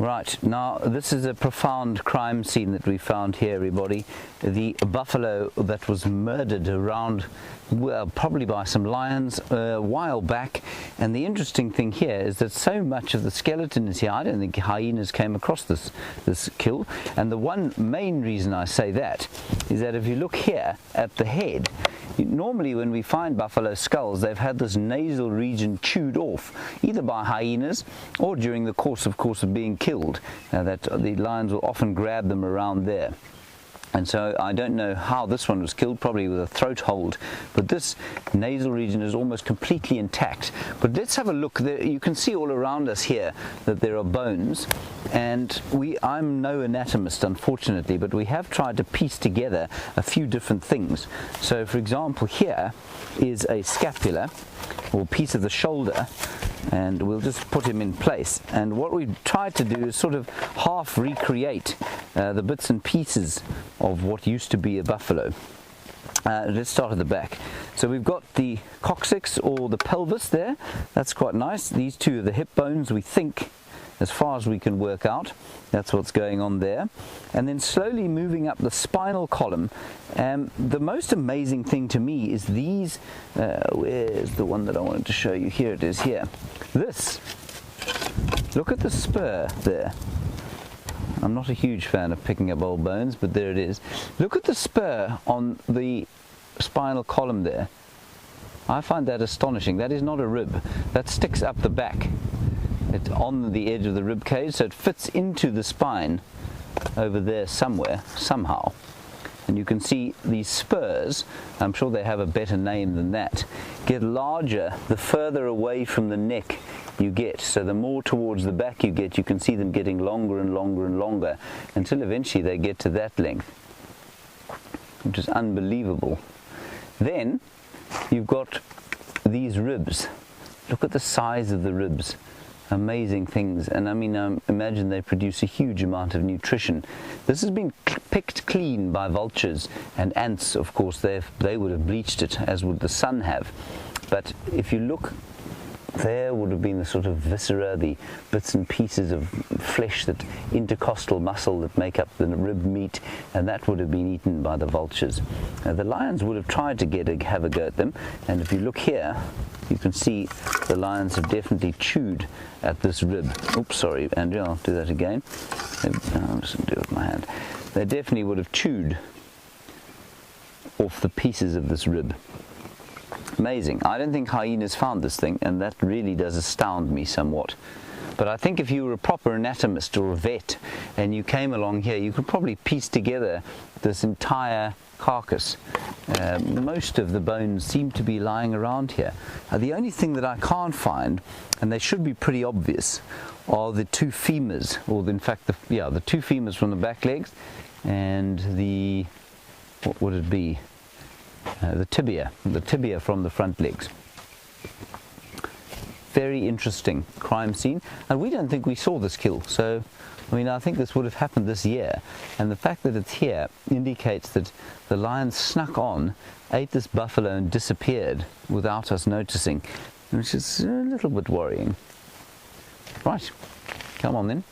Right, now this is a profound crime scene that we found here, everybody. The buffalo that was murdered around, well, probably by some lions a while back. And the interesting thing here is that so much of the skeleton is here. I don't think hyenas came across this kill. And the one main reason I say that is that if you look here at the head, normally when we find buffalo skulls, they've had this nasal region chewed off, either by hyenas or during the course of being killed. That the lions will often grab them around there. And so I don't know how this one was killed, probably with a throat hold, but this nasal region is almost completely intact. But let's have a look. There, you can see all around us here that there are bones, and I'm no anatomist, unfortunately, but we have tried to piece together a few different things. So for example, here is a scapula, or piece of the shoulder, and we'll just put him in place. And what we've tried to do is sort of half recreate the bits and pieces of what used to be a buffalo. Let's start at the back. So we've got the coccyx, or the pelvis there. That's quite nice. These two are the hip bones, we think, as far as we can work out. That's what's going on there. And then slowly moving up the spinal column. The most amazing thing to me is these, where's the one that I wanted to show you? Here it is, here. This, look at the spur there. I'm not a huge fan of picking up old bones, but there it is. Look at the spur on the spinal column there. I find that astonishing. That is not a rib. That sticks up the back. It's on the edge of the rib cage, so it fits into the spine over there somewhere, somehow. And you can see these spurs, I'm sure they have a better name than that, get larger the further away from the neck you get. So the more towards the back you get, you can see them getting longer and longer and longer, until eventually they get to that length, which is unbelievable. Then you've got these ribs. Look at the size of the ribs. Amazing things. And I mean, imagine they produce a huge amount of nutrition. This has been picked clean by vultures and ants. Of course, they would have bleached it, as would the sun have. But if you look, there would have been the sort of viscera, the bits and pieces of flesh, that intercostal muscle that make up the rib meat, and that would have been eaten by the vultures. The lions would have tried to have a go at them, and if you look here, you can see the lions have definitely chewed at this rib. Oops, sorry, Andrew, I'll do that again. I'm just going to do it with my hand. They definitely would have chewed off the pieces of this rib. Amazing. I don't think hyenas found this thing, and that really does astound me somewhat. But I think if you were a proper anatomist or a vet and you came along here, you could probably piece together this entire carcass. Most of the bones seem to be lying around here. The only thing that I can't find, and they should be pretty obvious, are the two femurs, or in fact the two femurs from the back legs, and the, what would it be? The tibia from the front legs. Very interesting crime scene, and we don't think we saw this kill. So, I mean, I think this would have happened this year, and the fact that it's here indicates that the lion snuck on, ate this buffalo and disappeared without us noticing, which is a little bit worrying. Right, come on then.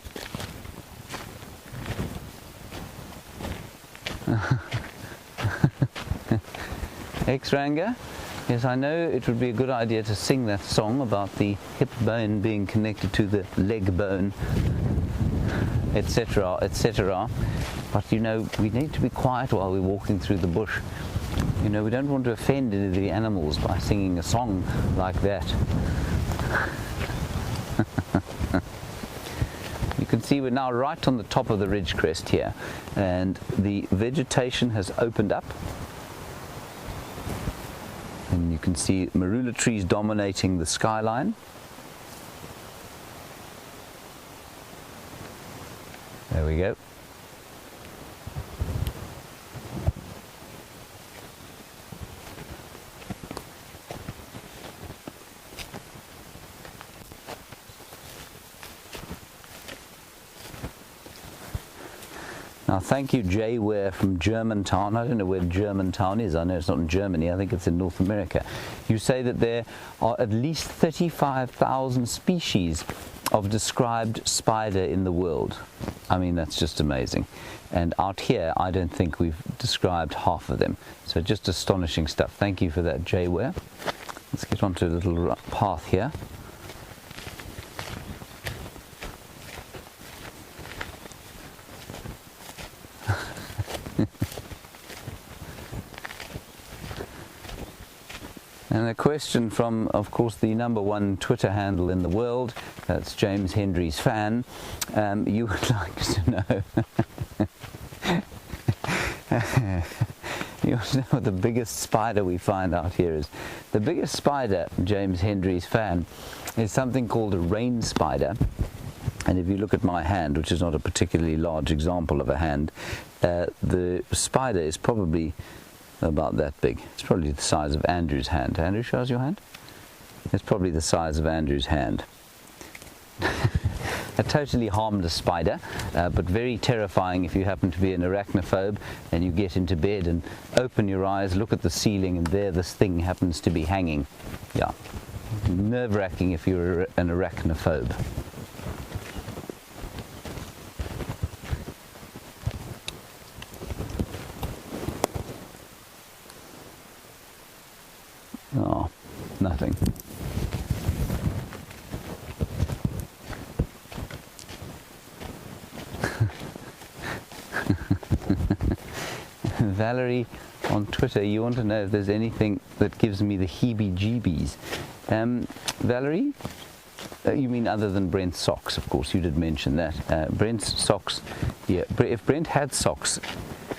X-Ranger, yes, I know it would be a good idea to sing that song about the hip bone being connected to the leg bone, etc., etc. But you know, we need to be quiet while we're walking through the bush. You know, we don't want to offend any of the animals by singing a song like that. You can see we're now right on the top of the ridge crest here, and the vegetation has opened up. And you can see marula trees dominating the skyline. There we go. Now, thank you, Jay Ware from Germantown. I don't know where Germantown is. I know it's not in Germany. I think it's in North America. You say that there are at least 35,000 species of described spider in the world. I mean, that's just amazing. And out here, I don't think we've described half of them. So just astonishing stuff. Thank you for that, Jay Ware. Let's get onto a little path here. And a question from, of course, the #1 Twitter handle in the world. That's James Hendry's fan. You would like to know. You want to know what the biggest spider we find out here is? The biggest spider, James Hendry's fan, is something called a rain spider. And if you look at my hand, which is not a particularly large example of a hand, the spider is probably about that big. It's probably the size of Andrew's hand. Andrew, show us your hand. It's probably the size of Andrew's hand. A totally harmless spider, but very terrifying if you happen to be an arachnophobe and you get into bed and open your eyes, look at the ceiling, and there this thing happens to be hanging. Yeah, nerve-wracking if you're an arachnophobe. Oh, nothing. Valerie on Twitter, you want to know if there's anything that gives me the heebie-jeebies. Valerie, you mean other than Brent's socks? Of course, you did mention that. Brent's socks, yeah. If Brent had socks,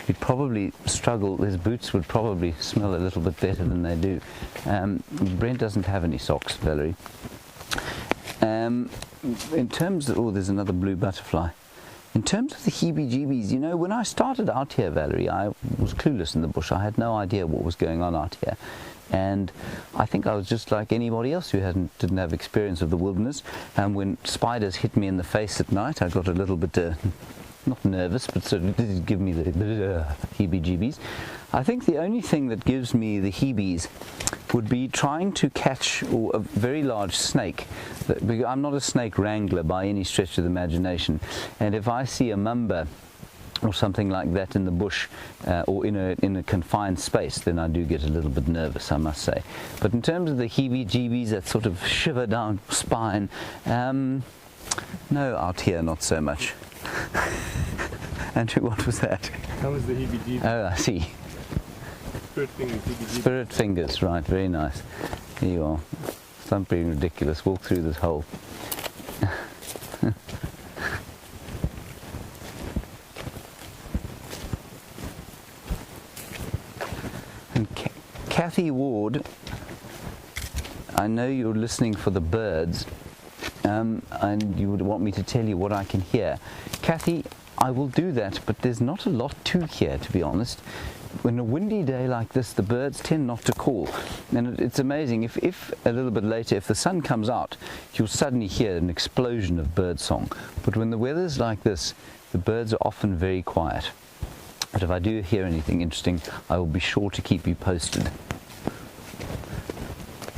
he'd probably struggle. His boots would probably smell a little bit better than they do. Brent doesn't have any socks, Valerie. In terms of, oh, there's another blue butterfly. In terms of the heebie-jeebies, you know, when I started out here, Valerie, I was clueless in the bush. I had no idea what was going on out here. And I think I was just like anybody else who didn't have experience of the wilderness. And when spiders hit me in the face at night, I got a little bit, not nervous, but sort of did give me the heebie-jeebies. I think the only thing that gives me the heebies would be trying to catch a very large snake. I'm not a snake wrangler by any stretch of the imagination, and if I see a mamba or something like that in the bush or in a confined space, then I do get a little bit nervous, I must say. But in terms of the heebie-jeebies, that sort of shiver down spine, no, out here not so much. Andrew, what was that? That was the heebie-jeebies. Oh, I see. Spirit fingers, heebie-jeebies. Spirit fingers, right, very nice. Here you are. Stop being ridiculous. Walk through this hole. And Kathy Ward, I know you're listening for the birds, and you would want me to tell you what I can hear. Kathy, I will do that, but there's not a lot to hear, to be honest. When a windy day like this, the birds tend not to call. And it's amazing, if a little bit later, if the sun comes out, you'll suddenly hear an explosion of bird song. But when the weather's like this, the birds are often very quiet. But if I do hear anything interesting, I will be sure to keep you posted.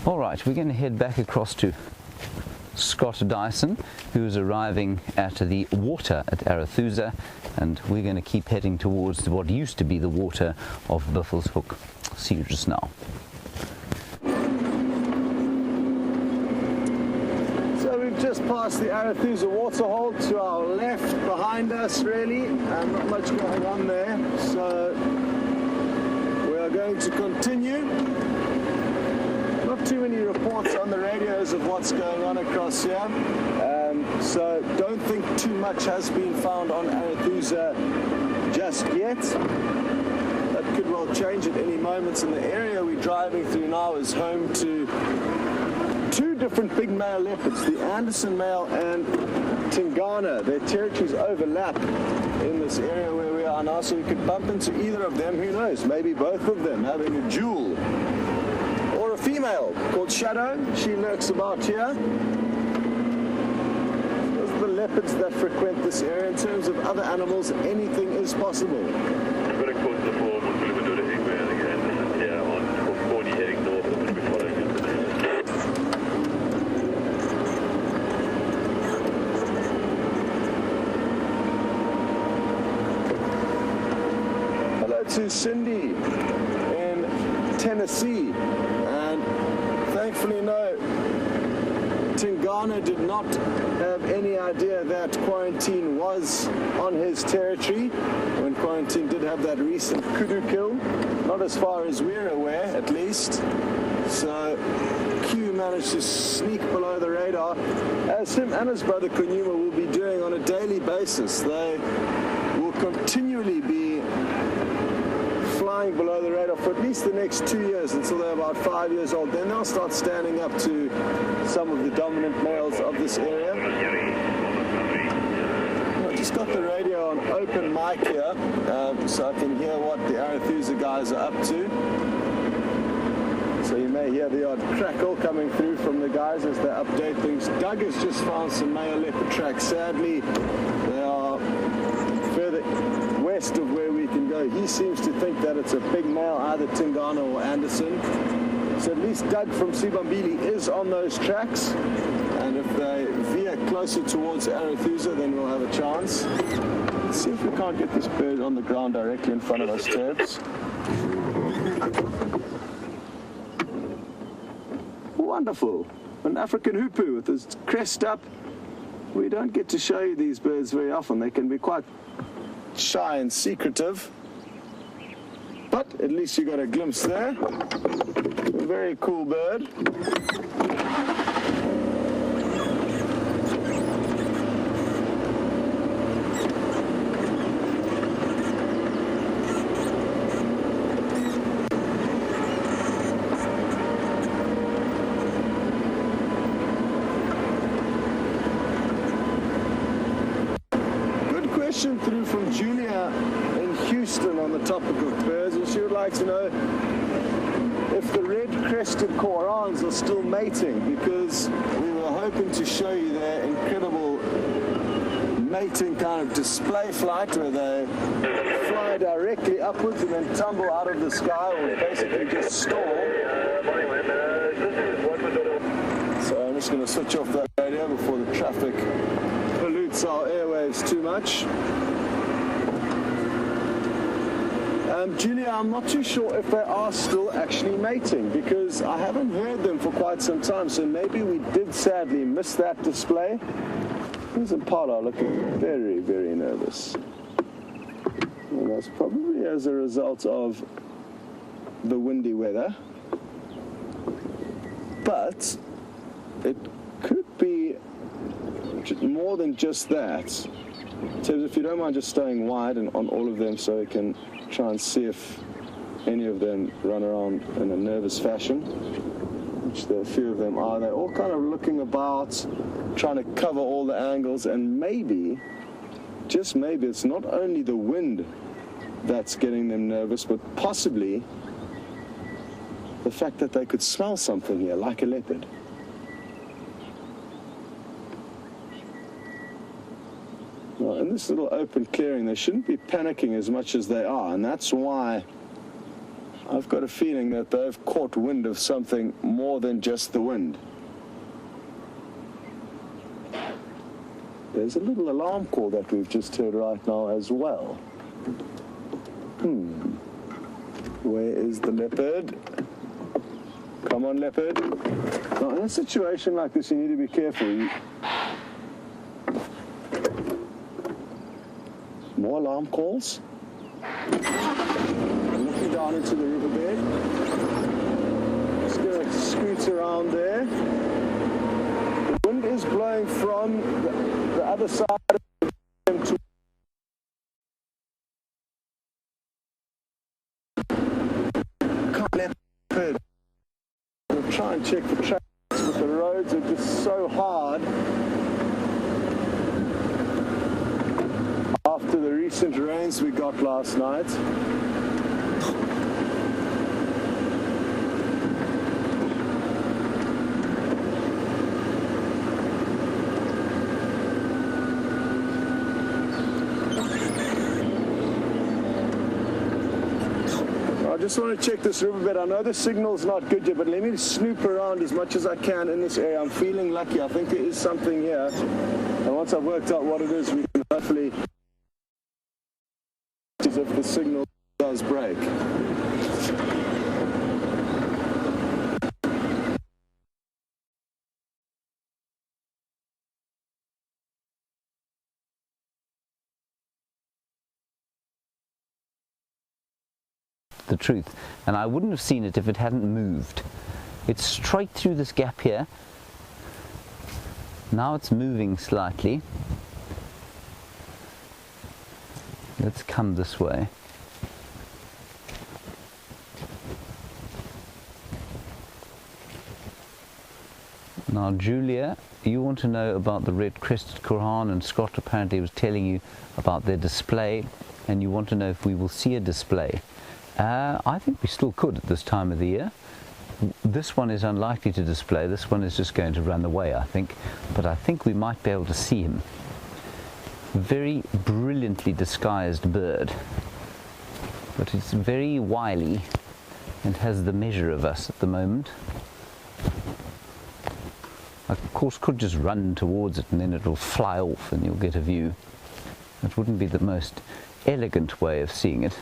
All right, we're going to head back across to Scott Dyson, who's arriving at the water at Arathusa, and we're going to keep heading towards what used to be the water of Buffelshoek. See you just now. So we've just passed the Arathusa waterhole to our left behind us, really, and not much going on there, so we are going to continue. Not too many reports on the radios of what's going on across here, so don't think too much has been found on Arathusa just yet. That could well change at any moment, and the area we're driving through now is home to two different big male leopards, the Anderson male and Tingana. Their territories overlap in this area where we are now, so we could bump into either of them, who knows, maybe both of them having a duel. Or a female called Shadow, she lurks about here. Those are the leopards that frequent this area. In terms of other animals, anything is possible. I've got a course before, we're going to do the Higman again, yeah, on 40 heading north, and we'll be following it. hello to Cindy in Tennessee. And thankfully, no, Tingana did not have any idea that quarantine was on his territory when quarantine did have that recent kudu kill. Not as far as we're aware, at least. So Q managed to sneak below the radar, as him and his brother Konyuma will be doing on a daily basis. They will continually be flying below the radar for at least the next 2 years, until they're about 5 years old. Then they'll start standing up to some of the dominant males of this area. I just got the radio on open mic here, so I can hear what the Arathusa guys are up to. So you may hear the odd crackle coming through from the guys as they update things. Doug has just found some male leopard tracks. Sadly, they are further west of where we can go. He seems to think that it's a big male, either Tingana or Anderson. So at least Doug from Sibambili is on those tracks. And if they veer closer towards Arathusa, then we'll have a chance. Let's see if we can't get this bird on the ground directly in front of us, Tabs. Wonderful. An African hoopoe with his crest up. We don't get to show you these birds very often. They can be quite shy and secretive. But at least you got a glimpse there. A very cool bird. Through from Julia in Houston on the topic of birds, and she would like to know if the red-crested korans are still mating, because we were hoping to show you their incredible mating kind of display flight, where they fly directly upwards and then tumble out of the sky, or basically just stall. So I'm just going to switch off that radio before the traffic pollutes our airwaves too much. Julia, I'm not too sure if they are still actually mating, because I haven't heard them for quite some time, so maybe we did sadly miss that display. There's Impala looking very, very nervous. And that's probably as a result of the windy weather. But it could be more than just that. So if you don't mind just staying wide and on all of them, so we can try and see if any of them run around in a nervous fashion, which there are a few of them are. They're all kind of looking about, trying to cover all the angles, and maybe, just maybe, it's not only the wind that's getting them nervous, but possibly the fact that they could smell something here, like a leopard. Well, in this little open clearing, they shouldn't be panicking as much as they are, and that's why I've got a feeling that they've caught wind of something more than just the wind. There's a little alarm call that we've just heard right now as well. Where is the leopard? Come on, leopard. Now, in a situation like this, you need to be careful. More alarm calls. Looking down into the riverbed. Just going to scoot around there. The wind is blowing from the other side of them to leopard. We'll try and check the tracks, but the roads are just so hard. After the recent rains we got last night. I just want to check this riverbed. I know the signal's not good yet, but let me snoop around as much as I can in this area. I'm feeling lucky. I think there is something here. And once I've worked out what it is, we can hopefully, if the signal does break. The truth, and I wouldn't have seen it if it hadn't moved. It's straight through this gap here. Now it's moving slightly. Let's come this way. Now Julia, you want to know about the red-crested Koran, and Scott apparently was telling you about their display, and you want to know if we will see a display. I think we still could at this time of the year. This one is unlikely to display. This one is just going to run away, I think. But I think we might be able to see him. Very brilliantly disguised bird. But it's very wily and has the measure of us at the moment. I, of course, could just run towards it and then it will fly off and you'll get a view. It wouldn't be the most elegant way of seeing it.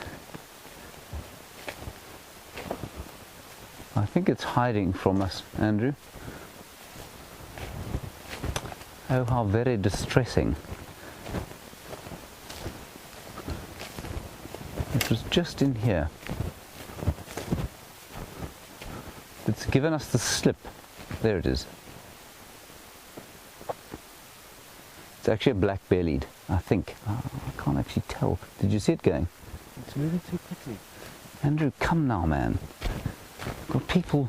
I think it's hiding from us, Andrew. Oh, how very distressing. It was just in here. It's given us the slip. There it is. It's actually a black-bellied, I think. Oh, I can't actually tell. Did you see it going? It's moving too quickly. Andrew, come now, man. Got people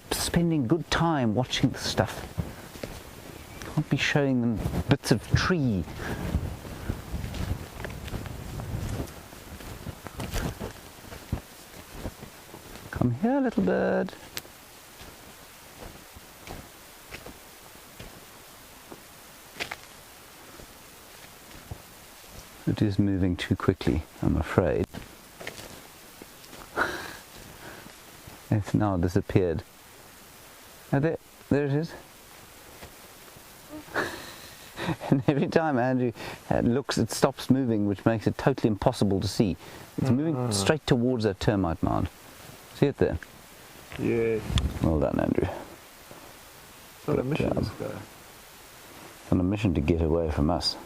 spending good time watching the stuff. Can't be showing them bits of tree. Come here, little bird. It is moving too quickly, I'm afraid. It's now disappeared. Oh, there it is. And every time Andrew looks, it stops moving, which makes it totally impossible to see. It's moving straight towards that termite mound. See it there? Yeah. Well done, Andrew. It's on a mission, this guy. On a mission to get away from us.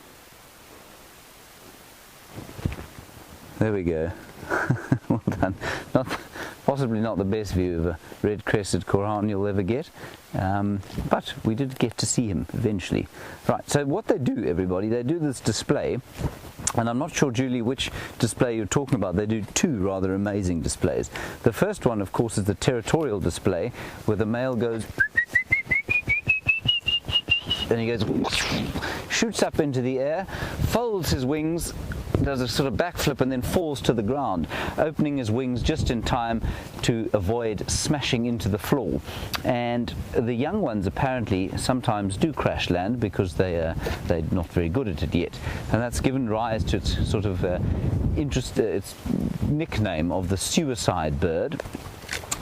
There we go. Well done. Possibly not the best view of a red-crested Koran you'll ever get, but we did get to see him eventually. Right, so what they do, everybody, they do this display, and I'm not sure, Julie, which display you're talking about. They do two rather amazing displays. The first one, of course, is the territorial display, where the male goes, and he goes, shoots up into the air, folds his wings, does a sort of backflip and then falls to the ground, opening his wings just in time to avoid smashing into the floor. And the young ones apparently sometimes do crash land because they're not very good at it yet, and that's given rise to its sort of its nickname of the suicide bird.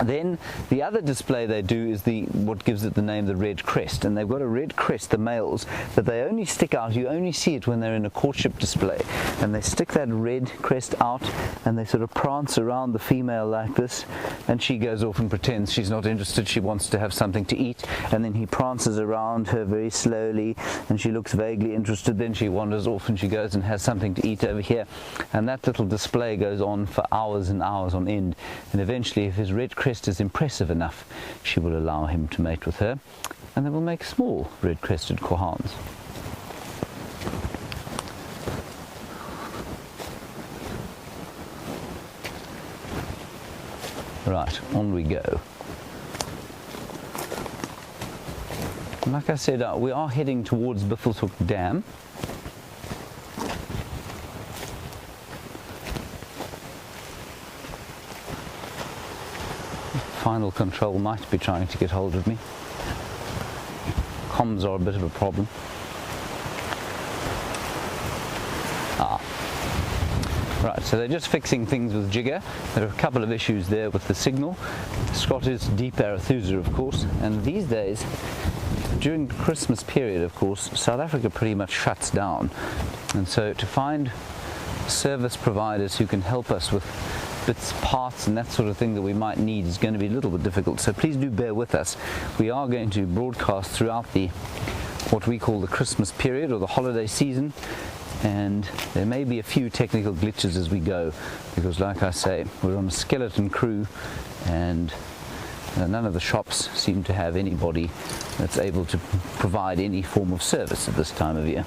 Then the other display they do is what gives it the name the red crest, and they've got a red crest, the males, that they only stick out. You only see it when they're in a courtship display, and they stick that red crest out and they sort of prance around the female like this, and she goes off and pretends she's not interested. She wants to have something to eat, and then he prances around her very slowly and she looks vaguely interested. Then she wanders off and she goes and has something to eat over here, and that little display goes on for hours and hours on end, and eventually, if his red crest is impressive enough, she will allow him to mate with her, and they will make small red-crested Kohans. Right, on we go. Like I said, we are heading towards Buffelshoek Dam. Final Control might be trying to get hold of me. Comms are a bit of a problem. Right, so they're just fixing things with Jigger. There are a couple of issues there with the signal. Scott is deep Arathusa, of course, and these days, during the Christmas period, of course, South Africa pretty much shuts down. And so to find service providers who can help us with bits, parts and that sort of thing that we might need is going to be a little bit difficult. So please do bear with us. We are going to broadcast throughout the what we call the Christmas period or the holiday season, and there may be a few technical glitches as we go because, like I say, we're on a skeleton crew and none of the shops seem to have anybody that's able to provide any form of service at this time of year.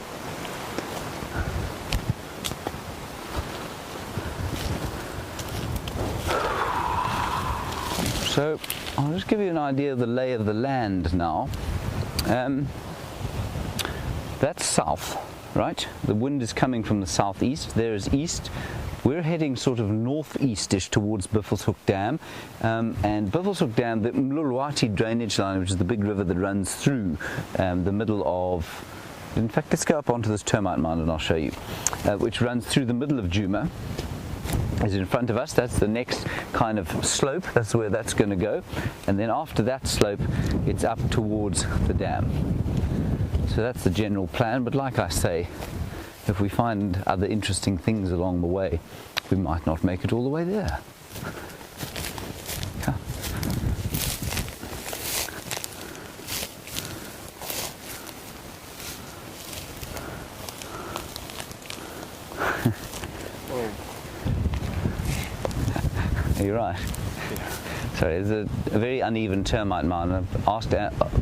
So I'll just give you an idea of the lay of the land now. That's south, right? The wind is coming from the southeast. There is east. We're heading sort of northeastish towards Buffelshoek Dam, and Buffelshoek Dam, the Mlulwati drainage line, which is the big river that runs through the middle of, in fact, let's go up onto this termite mound and I'll show you, which runs through the middle of Djuma, is in front of us. That's the next kind of slope. That's where that's going to go, and then after that slope, it's up towards the dam. So that's the general plan, but like I say, if we find other interesting things along the way, we might not make it all the way there. Yeah. You're right. Sorry, there's a very uneven termite mound. I've asked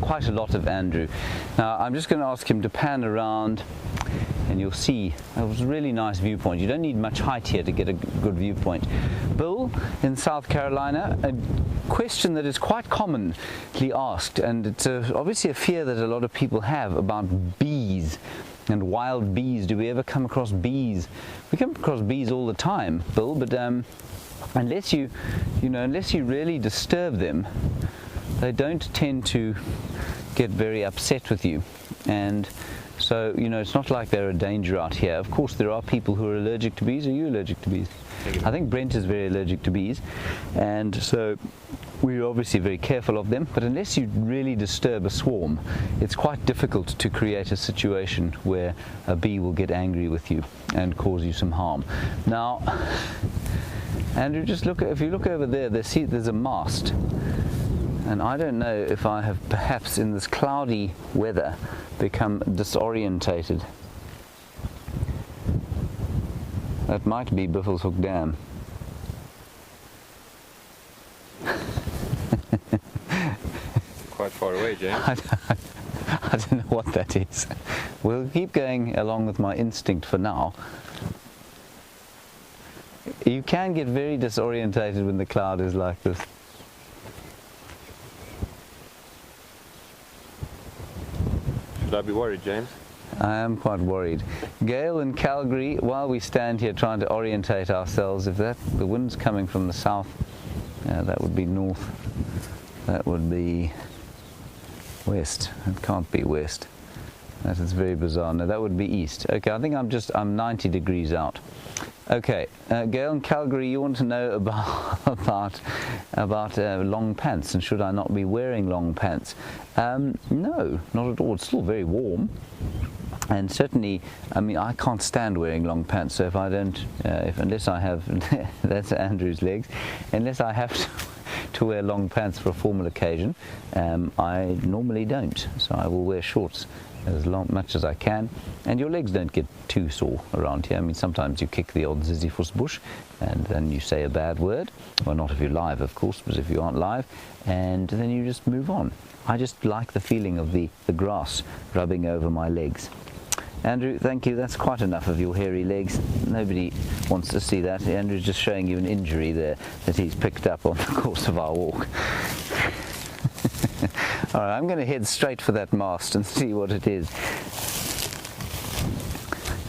quite a lot of Andrew. Now I'm just going to ask him to pan around, and you'll see it was a really nice viewpoint. You don't need much height here to get a good viewpoint. Bill, in South Carolina, a question that is quite commonly asked, and it's obviously a fear that a lot of people have about bees and wild bees. Do we ever come across bees? We come across bees all the time, Bill, but unless you really disturb them, they don't tend to get very upset with you. And so, it's not like they're a danger out here. Of course, there are people who are allergic to bees. Are you allergic to bees? I think Brent is very allergic to bees, and so we're obviously very careful of them. But unless you really disturb a swarm, it's quite difficult to create a situation where a bee will get angry with you and cause you some harm. Now, Andrew, just look. If you look over there, there's a mast, and I don't know if I have perhaps in this cloudy weather become disorientated. That might be Buffelshoek Dam. Quite far away, James. I don't know what that is. We'll keep going along with my instinct for now. You can get very disorientated when the cloud is like this. Should I be worried, James? I am quite worried. Gail in Calgary, while we stand here trying to orientate ourselves, if the wind's coming from the south, that would be north, that would be west. It can't be west. That is very bizarre. No, that would be east. Okay, I think I'm 90 degrees out. Okay, Gail in Calgary, you want to know about long pants, and should I not be wearing long pants? No, not at all. It's still very warm, and certainly, I can't stand wearing long pants. So if I don't, unless I have, that's Andrew's legs, unless I have to wear long pants for a formal occasion, I normally don't. So I will wear shorts as much as I can, and your legs don't get too sore around here. Sometimes you kick the odd Bush and then you say a bad word, well, not if you're live, of course, but if you aren't live, and then you just move on. I just like the feeling of the grass rubbing over my legs. Andrew, thank you. That's quite enough of your hairy legs. Nobody wants to see that. Andrew's just showing you an injury there that he's picked up on the course of our walk. All right, I'm going to head straight for that mast and see what it is.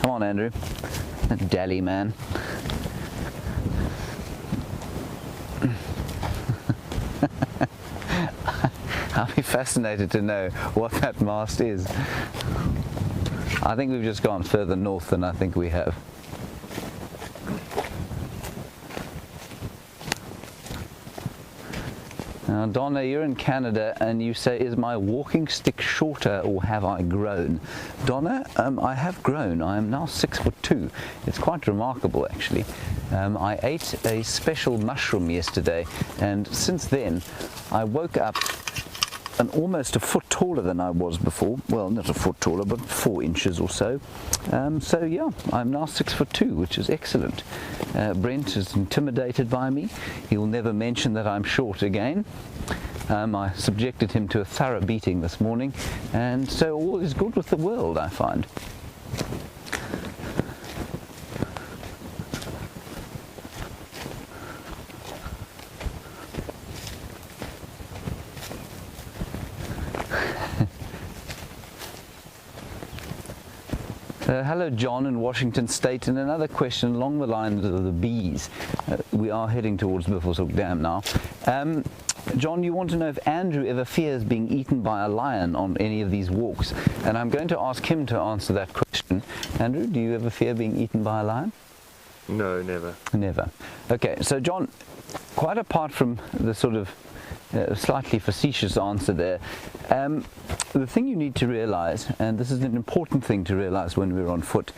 Come on, Andrew. That dally man. I'll be fascinated to know what that mast is. I think we've just gone further north than I think we have. Now, Donna, you're in Canada and you say, is my walking stick shorter or have I grown? Donna, I have grown. I am now 6'2". It's quite remarkable, actually. I ate a special mushroom yesterday, and since then I woke up and almost a foot taller than I was before. Well, not a foot taller, but 4 inches or so. So yeah, I'm now 6'2", which is excellent. Brent is intimidated by me. He'll never mention that I'm short again. I subjected him to a thorough beating this morning, and so all is good with the world, I find. Hello John in Washington State, and another question along the lines of the bees. We are heading towards Buffelshoek Dam now. John, you want to know if Andrew ever fears being eaten by a lion on any of these walks, and I'm going to ask him to answer that question. Andrew, do you ever fear being eaten by a lion? No, never. Never. Okay, so John, quite apart from the sort of slightly facetious answer there, the thing you need to realize, and this is an important thing to realize when we're on foot,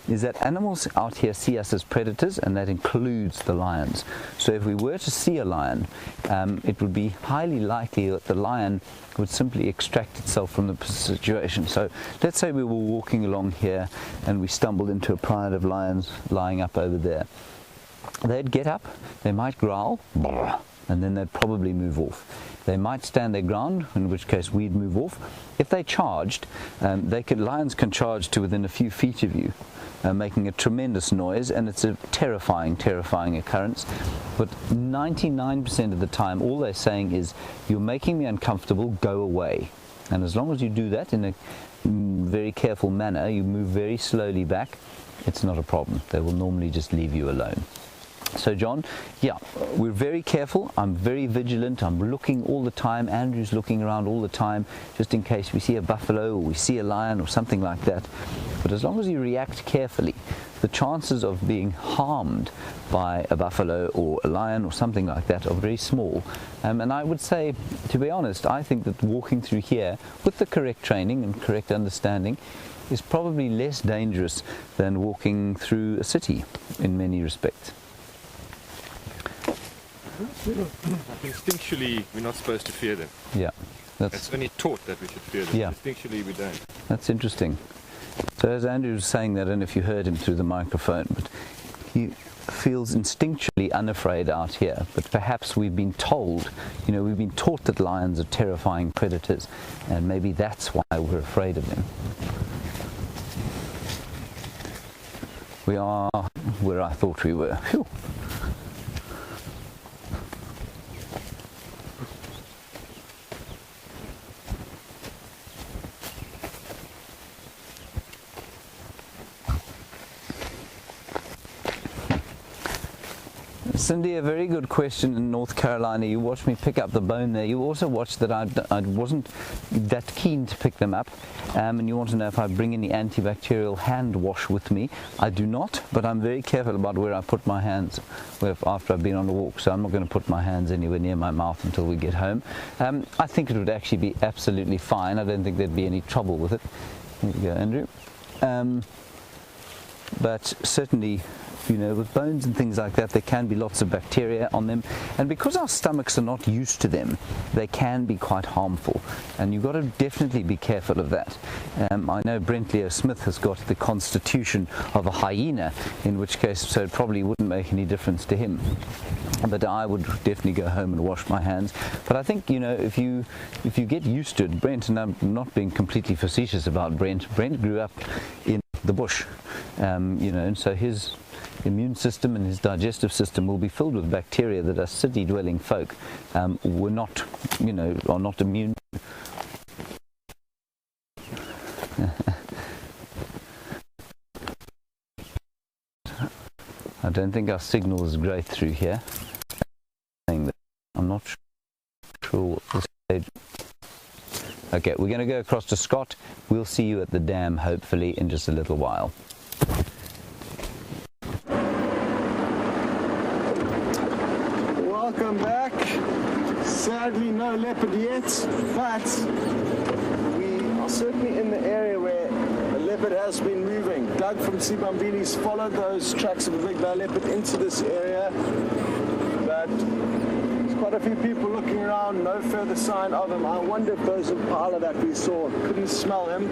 is that animals out here see us as predators, and that includes the lions. So if we were to see a lion, it would be highly likely that the lion would simply extract itself from the situation. So let's say we were walking along here and we stumbled into a pride of lions lying up over there. They'd get up, they might growl, and then they'd probably move off. They might stand their ground, in which case we'd move off. If they charged, lions can charge to within a few feet of you, making a tremendous noise, and it's a terrifying, terrifying occurrence. But 99% of the time, all they're saying is, you're making me uncomfortable, go away. And as long as you do that in a very careful manner, you move very slowly back, it's not a problem. They will normally just leave you alone. So John, yeah, we're very careful. I'm very vigilant. I'm looking all the time. Andrew's looking around all the time, just in case we see a buffalo or we see a lion or something like that. But as long as you react carefully, the chances of being harmed by a buffalo or a lion or something like that are very small. And I would say, to be honest, I think that walking through here with the correct training and correct understanding is probably less dangerous than walking through a city in many respects. Instinctually, we're not supposed to fear them. Yeah, It's only taught that we should fear them. Yeah. Instinctually, we don't. That's interesting. So as Andrew was saying that, I don't know if you heard him through the microphone, but he feels instinctually unafraid out here. But perhaps we've been told, we've been taught that lions are terrifying predators, and maybe that's why we're afraid of them. We are where I thought we were. Phew. Cindy, a very good question in North Carolina. You watched me pick up the bone there. You also watched that I wasn't that keen to pick them up, and you want to know if I bring any antibacterial hand wash with me. I do not, but I'm very careful about where I put my hands after I've been on a walk, so I'm not going to put my hands anywhere near my mouth until we get home. I think it would actually be absolutely fine. I don't think there'd be any trouble with it. Here you go, Andrew. But certainly, with bones and things like that, there can be lots of bacteria on them, and because our stomachs are not used to them, they can be quite harmful, and you've got to definitely be careful of that. I know Brent Leo Smith has got the constitution of a hyena, in which case, so it probably wouldn't make any difference to him. But I would definitely go home and wash my hands. But I think, if you get used to it, Brent, and I'm not being completely facetious about Brent grew up in the bush, and so his immune system and his digestive system will be filled with bacteria that us city-dwelling folk are not immune to. I don't think our signal is great through here. I'm not sure what this stage. Okay, we're going to go across to Scott. We'll see you at the dam hopefully in just a little while. Welcome back. Sadly, no leopard yet, but we are certainly in the area where a leopard has been moving. Doug from Sibambili's followed those tracks of a big leopard into this area, but there's quite a few people looking around, no further sign of him. I wonder if those impala that we saw couldn't smell him.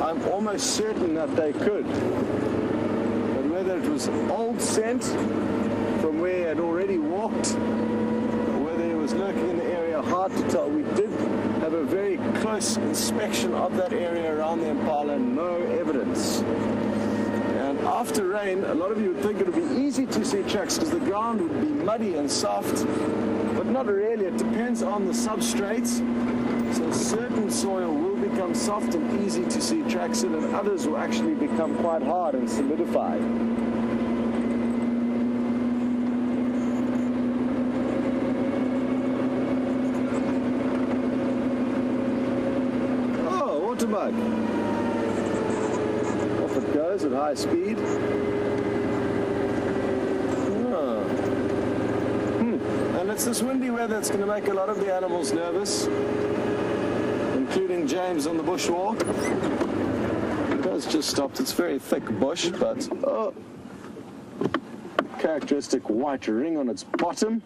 I'm almost certain that they could. But whether it was old scent from where he had already walked, or whether he was lurking in the area, hard to tell. We did have a very close inspection of that area around the impala, no evidence. And after rain, a lot of you would think it would be easy to see tracks because the ground would be muddy and soft, but not really. It depends on the substrates. So certain soil will become soft and easy to see tracks in, and others will actually become quite hard and solidified. Oh, waterbug. Off it goes at high speed. And it's this windy weather that's going to make a lot of the animals nervous, including James on the bushwalk. It has just stopped. It's very thick bush, but characteristic white ring on its bottom.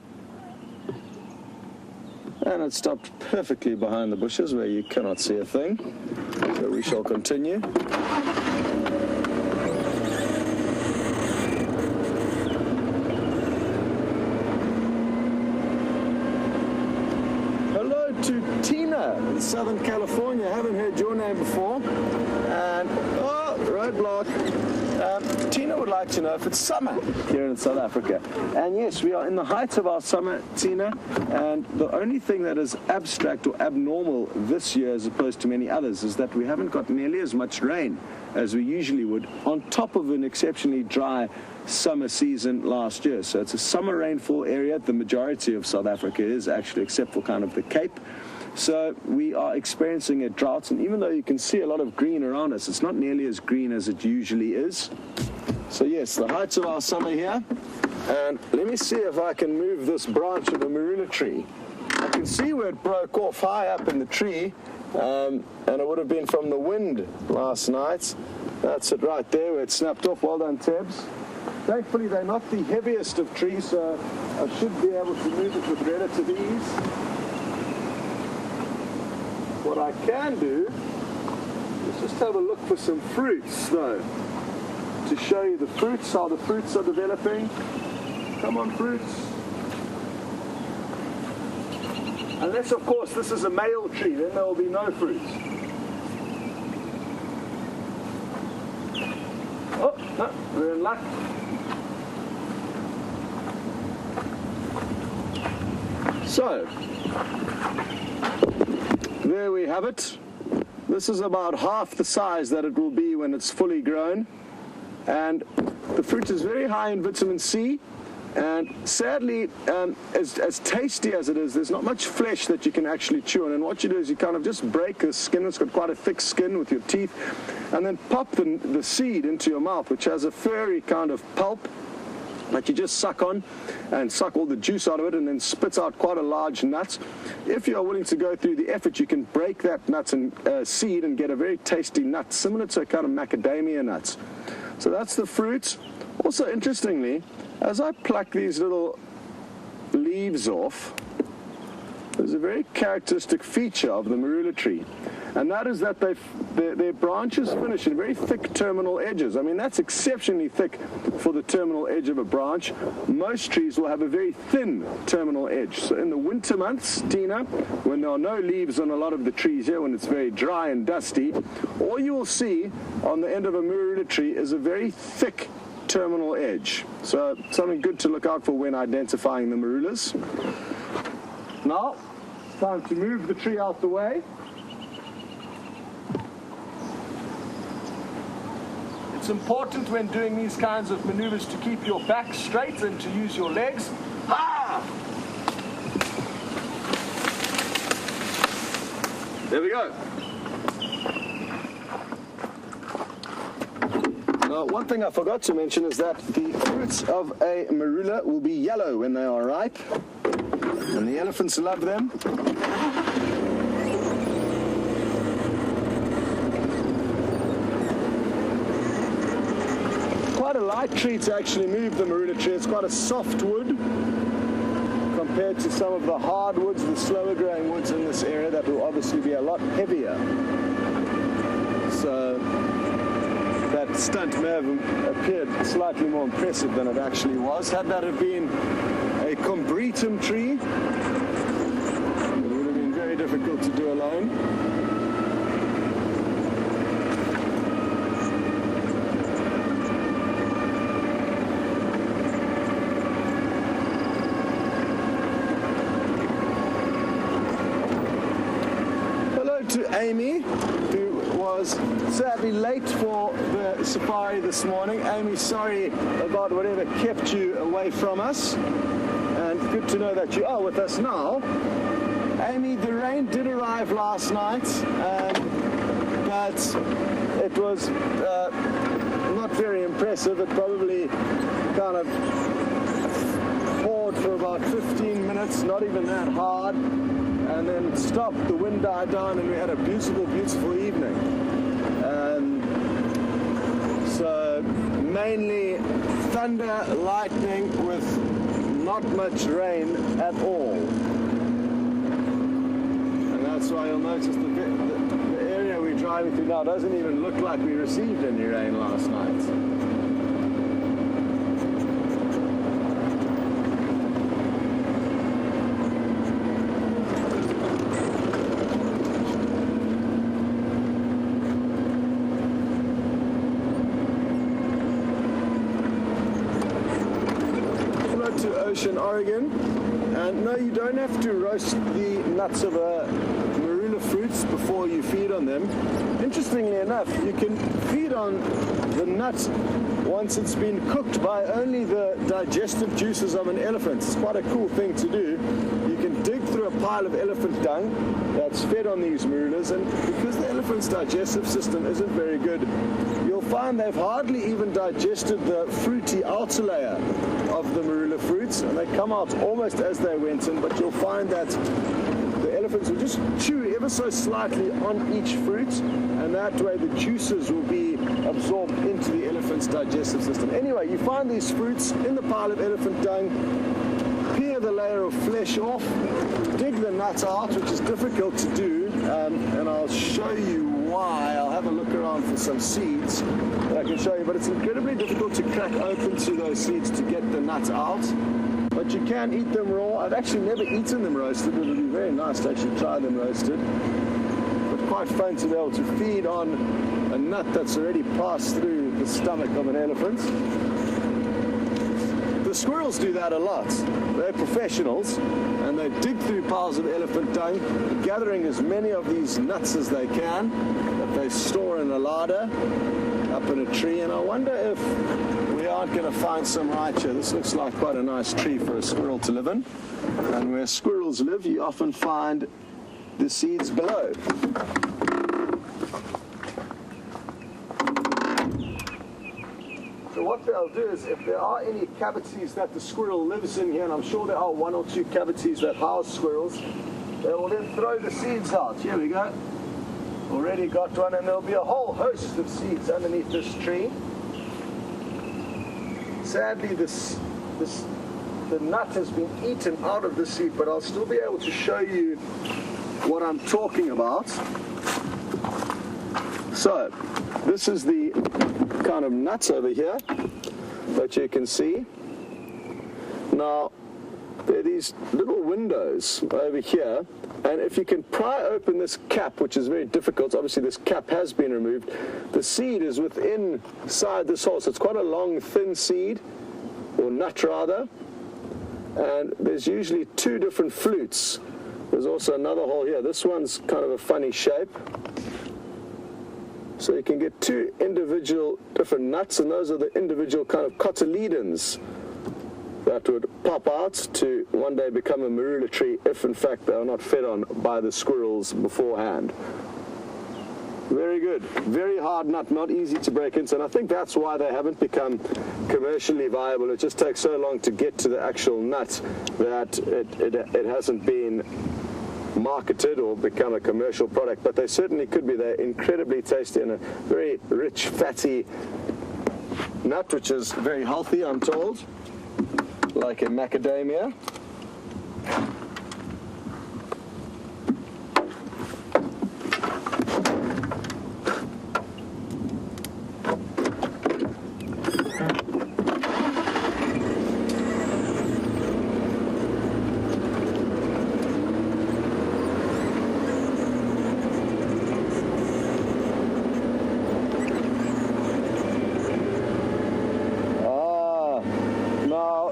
And it stopped perfectly behind the bushes where you cannot see a thing. So we shall continue. To Tina in Southern California. I haven't heard your name before. And, roadblock. Tina would like to know if it's summer here in South Africa. And yes, we are in the height of our summer, Tina. And the only thing that is abstract or abnormal this year, as opposed to many others, is that we haven't got nearly as much rain as we usually would, on top of an exceptionally dry summer season last year. So it's a summer rainfall area. The majority of South Africa is actually, except for kind of the Cape. So we are experiencing a drought, and even though you can see a lot of green around us, it's not nearly as green as it usually is. So yes, the heights of our summer here. And let me see if I can move this branch of a marula tree. I can see where it broke off high up in the tree, and it would have been from the wind last night. That's it right there where it snapped off. Well done, Tebs. Thankfully, they're not the heaviest of trees, so I should be able to move it with relative ease. What I can do is just have a look for some fruits, though, to show you the fruits, how the fruits are developing. Come on, fruits. Unless, of course, this is a male tree, then there will be no fruits. Oh, no, we're in luck. So, there we have it. This is about half the size that it will be when it's fully grown. And the fruit is very high in vitamin C. And sadly, as tasty as it is, there's not much flesh that you can actually chew on. And what you do is you kind of just break the skin. It's got quite a thick skin with your teeth. And then pop the seed into your mouth, which has a furry kind of pulp that you just suck on and suck all the juice out of it, and then spits out quite a large nut. If you are willing to go through the effort, you can break that nut and seed and get a very tasty nut, similar to a kind of macadamia nuts. So that's the fruit. Also, interestingly, as I pluck these little leaves off, there's a very characteristic feature of the marula tree, and that is that their branches finish in very thick terminal edges. I mean, that's exceptionally thick for the terminal edge of a branch. Most trees will have a very thin terminal edge. So in the winter months, Tina, when there are no leaves on a lot of the trees here, when it's very dry and dusty, all you will see on the end of a marula tree is a very thick terminal edge. So something good to look out for when identifying the marulas. Now, it's time to move the tree out the way. It's important when doing these kinds of maneuvers to keep your back straight and to use your legs. Ha! There we go. Now, one thing I forgot to mention is that the fruits of a marula will be yellow when they are ripe. And the elephants love them. Quite a light tree to actually move, the marula tree. It's quite a soft wood compared to some of the hardwoods, the slower growing woods in this area that will obviously be a lot heavier. So that stunt may have appeared slightly more impressive than it actually was. Had that have been a combretum tree, it would have been very difficult to do alone. Hello to Amy, who was sadly late for the safari this morning. Amy, sorry about whatever kept you away from us. And good to know that you are with us now. Amy, the rain did arrive last night, but it was not very impressive. It probably kind of poured for about 15 minutes, not even that hard, and then stopped. The wind died down, and we had a beautiful, beautiful evening. So mainly thunder, lightning with not much rain at all. And that's why you'll notice the area we're driving through now doesn't even look like we received any rain last night. Oregon, and no, you don't have to roast the nuts of marula fruits before you feed on them. Interestingly enough, you can feed on the nut once it's been cooked by only the digestive juices of an elephant. It's quite a cool thing to do. You can dig through a pile of elephant dung that's fed on these marulas, and because the elephant's digestive system isn't very good, you'll find they've hardly even digested the fruity outer layer of the marula fruits, and they come out almost as they went in, but you'll find that the elephants will just chew ever so slightly on each fruit, and that way the juices will be absorbed into the elephant's digestive system. Anyway, you find these fruits in the pile of elephant dung, peel the layer of flesh off, dig the nut out, which is difficult to do, and I'll show you why. I'll have a look around for some seeds that I can show you, but it's incredibly difficult to crack open to those seeds to get the nut out. But you can eat them raw. I've actually never eaten them roasted. It would be very nice to actually try them roasted. But quite fun to be able to feed on a nut that's already passed through the stomach of an elephant. The squirrels do that a lot. They're professionals, and they dig through piles of elephant dung, gathering as many of these nuts as they can that they store in a larder up in a tree. And I wonder if we aren't going to find some right here. This looks like quite a nice tree for a squirrel to live in. And where squirrels live, you often find the seeds below. So what they'll do is, if there are any cavities that the squirrel lives in here, and I'm sure there are 1 or 2 cavities that house squirrels, they will then throw the seeds out. Here we go. Already got one, and there'll be a whole host of seeds underneath this tree. Sadly, the nut has been eaten out of the seed, but I'll still be able to show you what I'm talking about. So, this is the kind of nuts over here that you can see. Now, there are these little windows over here, and if you can pry open this cap, which is very difficult, obviously this cap has been removed, the seed is within inside this hole, so it's quite a long, thin seed, or nut rather, and there's usually 2 different flutes. There's also another hole here. This one's kind of a funny shape. So you can get 2 individual different nuts, and those are the individual kind of cotyledons that would pop out to one day become a marula tree if in fact they are not fed on by the squirrels beforehand. Very good. Very hard nut, not easy to break into, and I think that's why they haven't become commercially viable. It just takes so long to get to the actual nut that it hasn't been marketed or become a commercial product, but they certainly could be. They're incredibly tasty and a very rich, fatty nut, which is very healthy, I'm told, like a macadamia.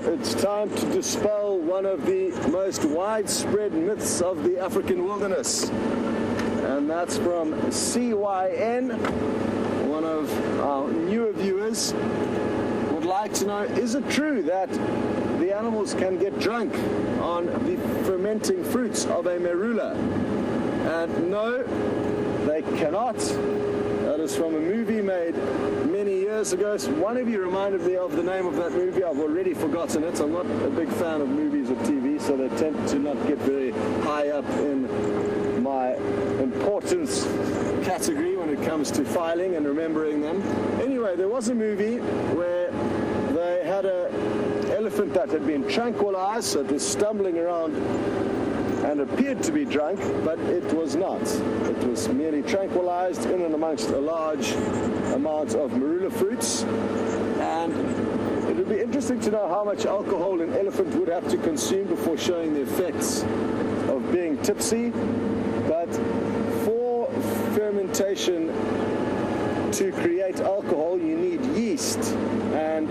It's time to dispel one of the most widespread myths of the African wilderness, and that's from CYN. One of our newer viewers would like to know, is it true that the animals can get drunk on the fermenting fruits of a marula? And no, they cannot. That is from a movie made many years ago. So one of you reminded me of the name of that movie. I've already forgotten it. I'm not a big fan of movies or TV, so they tend to not get very high up in my importance category when it comes to filing and remembering them. Anyway, there was a movie where they had an elephant that had been tranquilized, so it was stumbling around and appeared to be drunk, but it was not. It was merely tranquilized in and amongst a large amount of marula fruits. And it would be interesting to know how much alcohol an elephant would have to consume before showing the effects of being tipsy. But for fermentation to create alcohol, you need yeast, and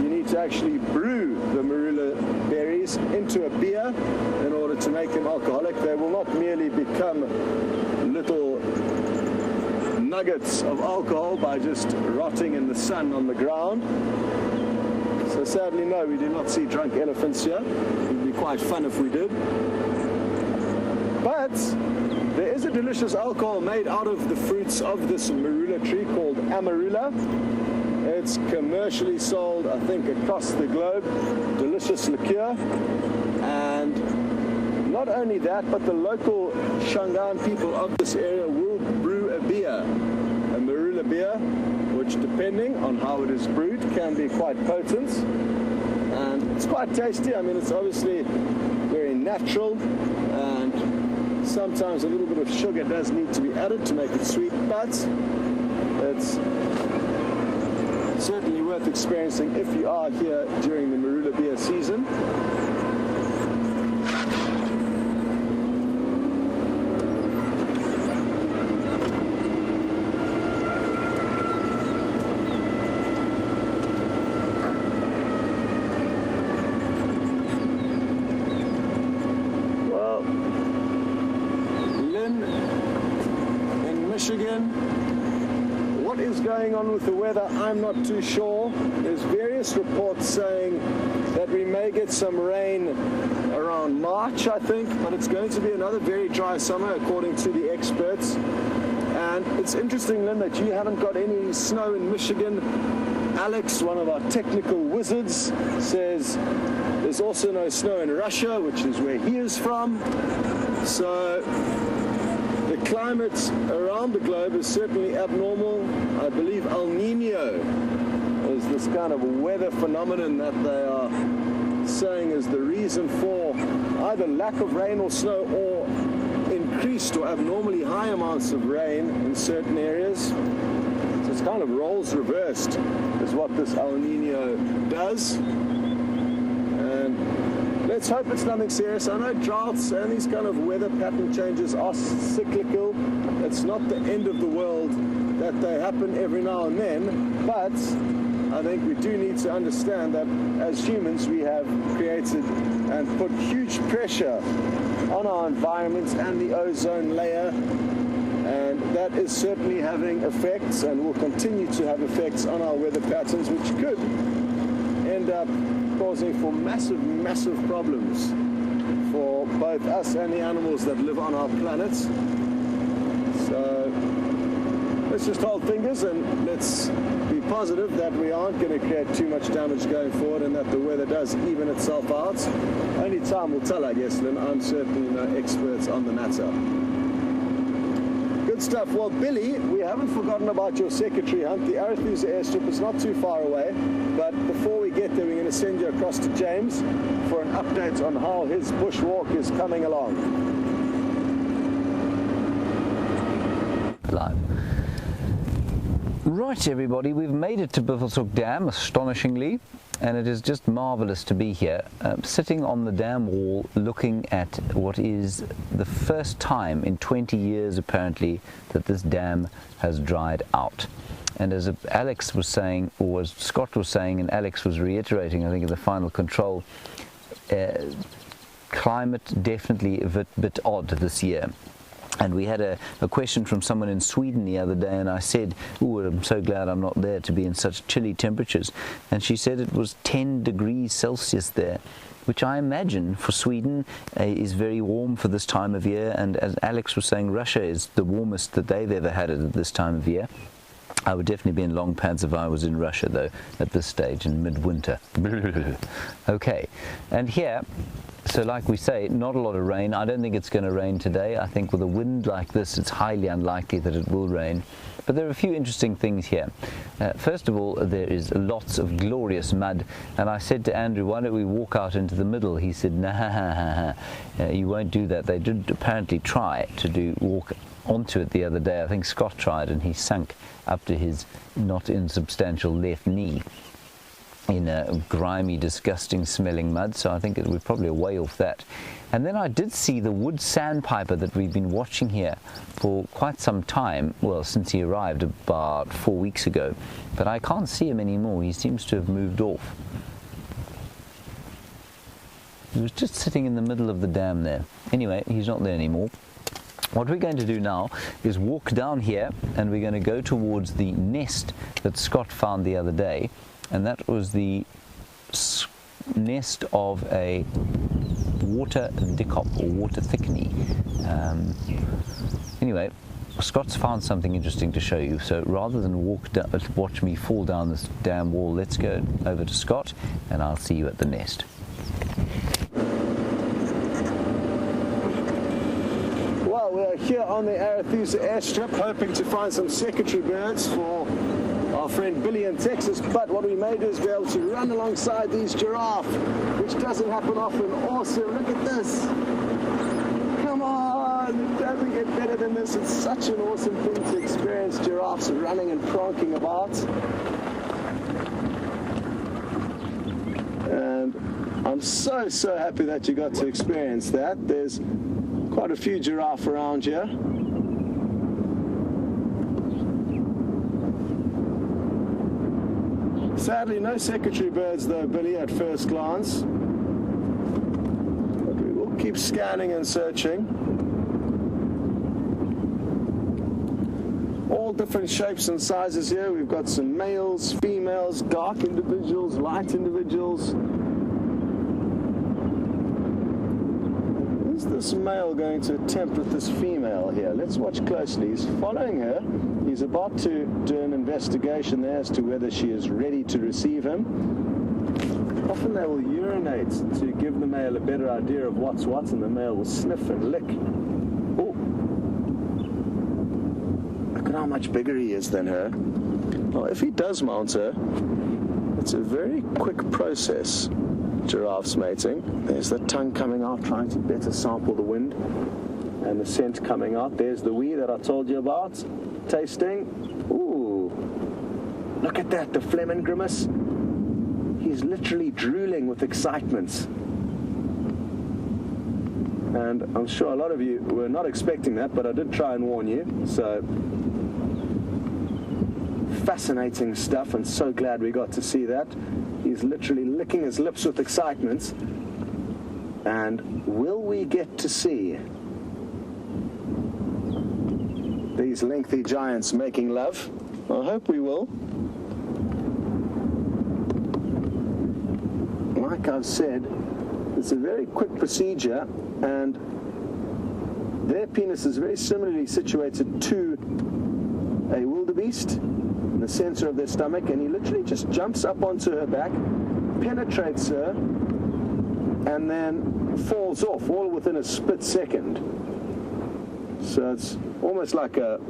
you need to actually brew the marula berries into a beer in order to make them alcoholic. They will not merely become little nuggets of alcohol by just rotting in the sun on the ground. So sadly, no, we do not see drunk elephants here. It would be quite fun if we did. But there is a delicious alcohol made out of the fruits of this marula tree called amarula. It's commercially sold, I think, across the globe. Delicious liqueur. And not only that, but the local Shangaan people of this area will brew a beer, a marula beer, which, depending on how it is brewed, can be quite potent. And it's quite tasty. I mean, it's obviously very natural, and sometimes a little bit of sugar does need to be added to make it sweet, but it's certainly worth experiencing if you are here during the marula beer season. Well, Lynn in Michigan. What is going on with the weather? I'm not too sure. There's various reports saying that we may get some rain around March, I think, but it's going to be another very dry summer according to the experts. And it's interesting, Lynn, that you haven't got any snow in Michigan. Alex, one of our technical wizards, says there's also no snow in Russia, which is where he is from. So the climate around the globe is certainly abnormal. I believe El Nino is this kind of weather phenomenon that they are saying is the reason for either lack of rain or snow, or increased or abnormally high amounts of rain in certain areas. So it's kind of roles reversed is what this El Nino does. And let's hope it's nothing serious. I know droughts and these kind of weather pattern changes are cyclical. It's not the end of the world that they happen every now and then, but I think we do need to understand that as humans we have created and put huge pressure on our environment and the ozone layer, and that is certainly having effects and will continue to have effects on our weather patterns, which could end up causing for massive problems for both us and the animals that live on our planet. So let's just hold fingers and let's be positive that we aren't going to create too much damage going forward and that the weather does even itself out. Only time will tell, I guess, Lynn. I'm certainly no experts on the matter. Good stuff. Well, Billy, we haven't forgotten about your secretary hunt. The Arathusa airstrip is not too far away, but before we get there, we're going to send you across to James for an update on how his bushwalk is coming along. Live. Right, everybody, we've made it to Buffelshoek Dam, astonishingly, and it is just marvellous to be here, sitting on the dam wall, looking at what is the first time in 20 years, apparently, that this dam has dried out. And as Alex was saying, or as Scott was saying, and Alex was reiterating, I think, in the final control, climate definitely a bit odd this year. And we had a question from someone in Sweden the other day, and I said, "Oh, I'm so glad I'm not there to be in such chilly temperatures." And she said it was 10 degrees Celsius there, which I imagine for Sweden is very warm for this time of year. And as Alex was saying, Russia is the warmest that they've ever had it at this time of year. I would definitely be in long pants if I was in Russia, though, at this stage in midwinter. Okay, and here, so like we say, not a lot of rain. I don't think it's going to rain today. I think with a wind like this, it's highly unlikely that it will rain. But there are a few interesting things here. First of all, there is lots of glorious mud. And I said to Andrew, why don't we walk out into the middle? He said, nah, you won't do that. They did apparently try to walk onto it the other day. I think Scott tried, and he sank up to his not insubstantial left knee in a grimy, disgusting smelling mud, so I think it was probably a way off that. And then I did see the wood sandpiper that we've been watching here for quite some time, well, since he arrived about 4 weeks ago, but I can't see him anymore. He seems to have moved off. He was just sitting in the middle of the dam there. Anyway, he's not there anymore. What we're going to do now is walk down here, and we're going to go towards the nest that Scott found the other day, and that was the nest of a water dickop, or water thickney. Anyway, Scott's found something interesting to show you, so rather than watch me fall down this damn wall, let's go over to Scott, and I'll see you at the nest. We're here on the Arathusa airstrip, hoping to find some secretary birds for our friend Billy in Texas, but what we may do is be able to run alongside these giraffe, which doesn't happen often. Awesome, look at this. Come on, it doesn't get better than this. It's such an awesome thing to experience giraffes running and pronking about. And I'm so happy that you got to experience that. There's quite a few giraffe around here. Sadly, no secretary birds though, Billy, at first glance. But we will keep scanning and searching. All different shapes and sizes here. We've got some males, females, dark individuals, light individuals. This male going to attempt with this female here? Let's watch closely. He's following her. He's about to do an investigation there as to whether she is ready to receive him. Often they will urinate to give the male a better idea of what's what, and the male will sniff and lick. Oh, look at how much bigger he is than her. Well, if he does mount her, it's a very quick process. Giraffes mating. There's the tongue coming out, trying to better sample the wind, and the scent coming out. There's the wee that I told you about. Tasting. Ooh, look at that, the phlegm and grimace. He's literally drooling with excitement. And I'm sure a lot of you were not expecting that, but I did try and warn you. So, fascinating stuff, and so glad we got to see that. He's literally licking his lips with excitement. And will we get to see these lengthy giants making love? I hope we will. Like I've said, it's a very quick procedure, and their penis is very similarly situated to a WildEarth east, in the center of their stomach, and he literally just jumps up onto her back, penetrates her, and then falls off, all within a split second. So it's almost like a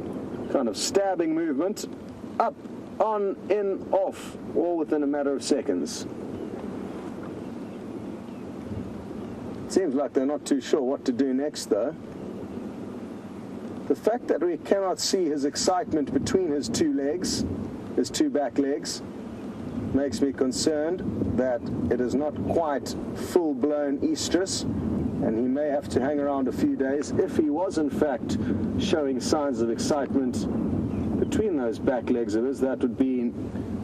kind of stabbing movement, up, on, in, off, all within a matter of seconds. Seems like they're not too sure what to do next, though. The fact that we cannot see his excitement between his two legs, his two back legs, makes me concerned that it is not quite full-blown estrus, and he may have to hang around a few days. If he was, in fact, showing signs of excitement between those back legs of his, that would be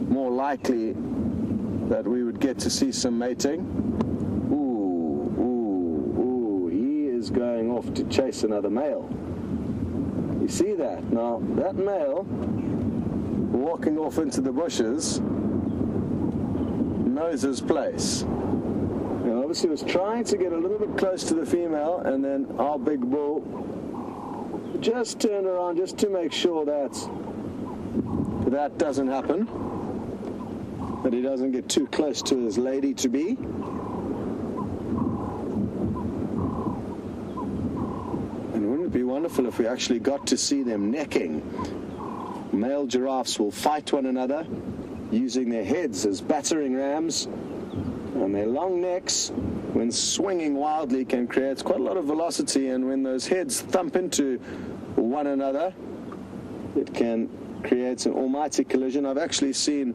more likely that we would get to see some mating. Going off to chase another male. You see that? Now, that male walking off into the bushes knows his place. Now, obviously was trying to get a little bit close to the female, and then our big bull just turned around just to make sure that that doesn't happen, that he doesn't get too close to his lady-to-be. It would be wonderful if we actually got to see them necking. Male giraffes will fight one another using their heads as battering rams, and their long necks, when swinging wildly, can create quite a lot of velocity, and when those heads thump into one another, it can create an almighty collision. I've actually seen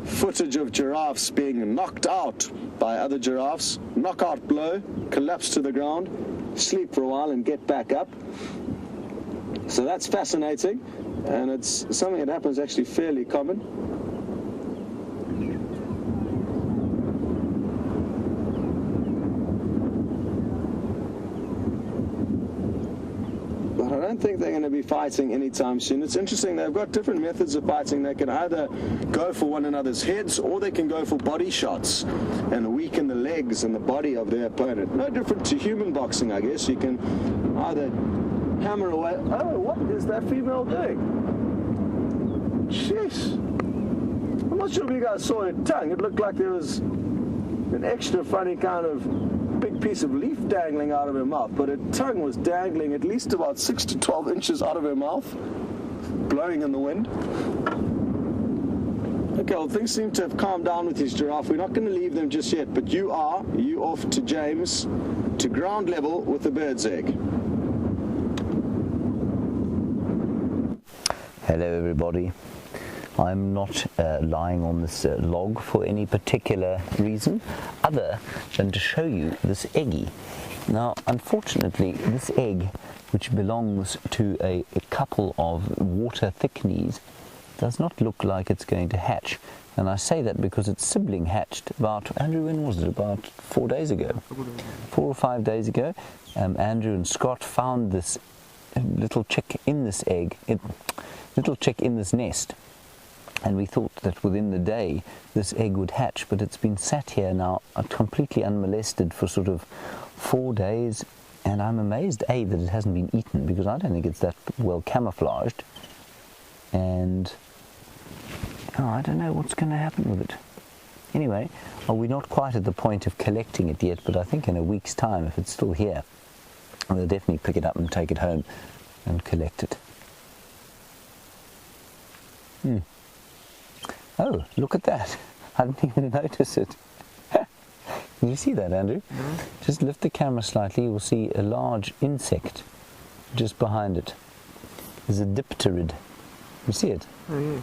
footage of giraffes being knocked out by other giraffes, knockout blow, collapse to the ground, sleep for a while and get back up. So that's fascinating, and it's something that happens actually fairly common. But I don't think they're going to be fighting anytime soon. It's interesting, they've got different methods of fighting. They can either go for one another's heads, or they can go for body shots and weaken the legs and the body of their opponent. No different to human boxing, I guess. You can either hammer away. Oh, what is that female doing? Jeez. I'm not sure if you guys saw her tongue. It looked like there was an extra funny kind of big piece of leaf dangling out of her mouth, but her tongue was dangling at least about 6 to 12 inches out of her mouth, blowing in the wind. Okay, well, things seem to have calmed down with his giraffe. We're not going to leave them just yet, but you off to James, to ground level with the bird's egg. Hello everybody. I'm not lying on this log for any particular reason other than to show you this eggie. Now, unfortunately, this egg, which belongs to a couple of water thickneys, does not look like it's going to hatch. And I say that because its sibling hatched about, Andrew, when was it? About 4 days ago? 4 or 5 days ago. Andrew and Scott found this little chick in this egg, little chick in this nest. And we thought that within the day this egg would hatch, but it's been sat here now completely unmolested for sort of 4 days. And I'm amazed, A, that it hasn't been eaten, because I don't think it's that well camouflaged. And I don't know what's going to happen with it. Anyway, we're not quite at the point of collecting it yet, but I think in a week's time, if it's still here, we'll definitely pick it up and take it home and collect it. Oh, look at that. I didn't even notice it. Did you see that, Andrew? Mm-hmm. Just lift the camera slightly, you will see a large insect just behind it. There's a dipterid. You see it? Oh, yeah.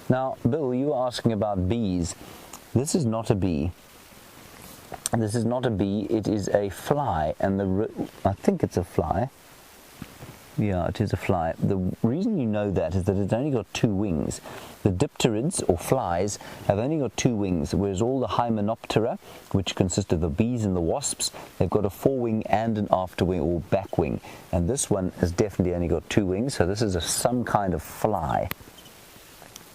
Now, Bill, you were asking about bees. This is not a bee. This is not a bee, it is a fly, and I think it's a fly. Yeah, it is a fly. The reason you know that is that it's only got 2 wings. The dipterids, or flies, have only got 2 wings, whereas all the Hymenoptera, which consist of the bees and the wasps, they've got a forewing and an afterwing, or back wing. And this one has definitely only got 2 wings, so this is some kind of fly.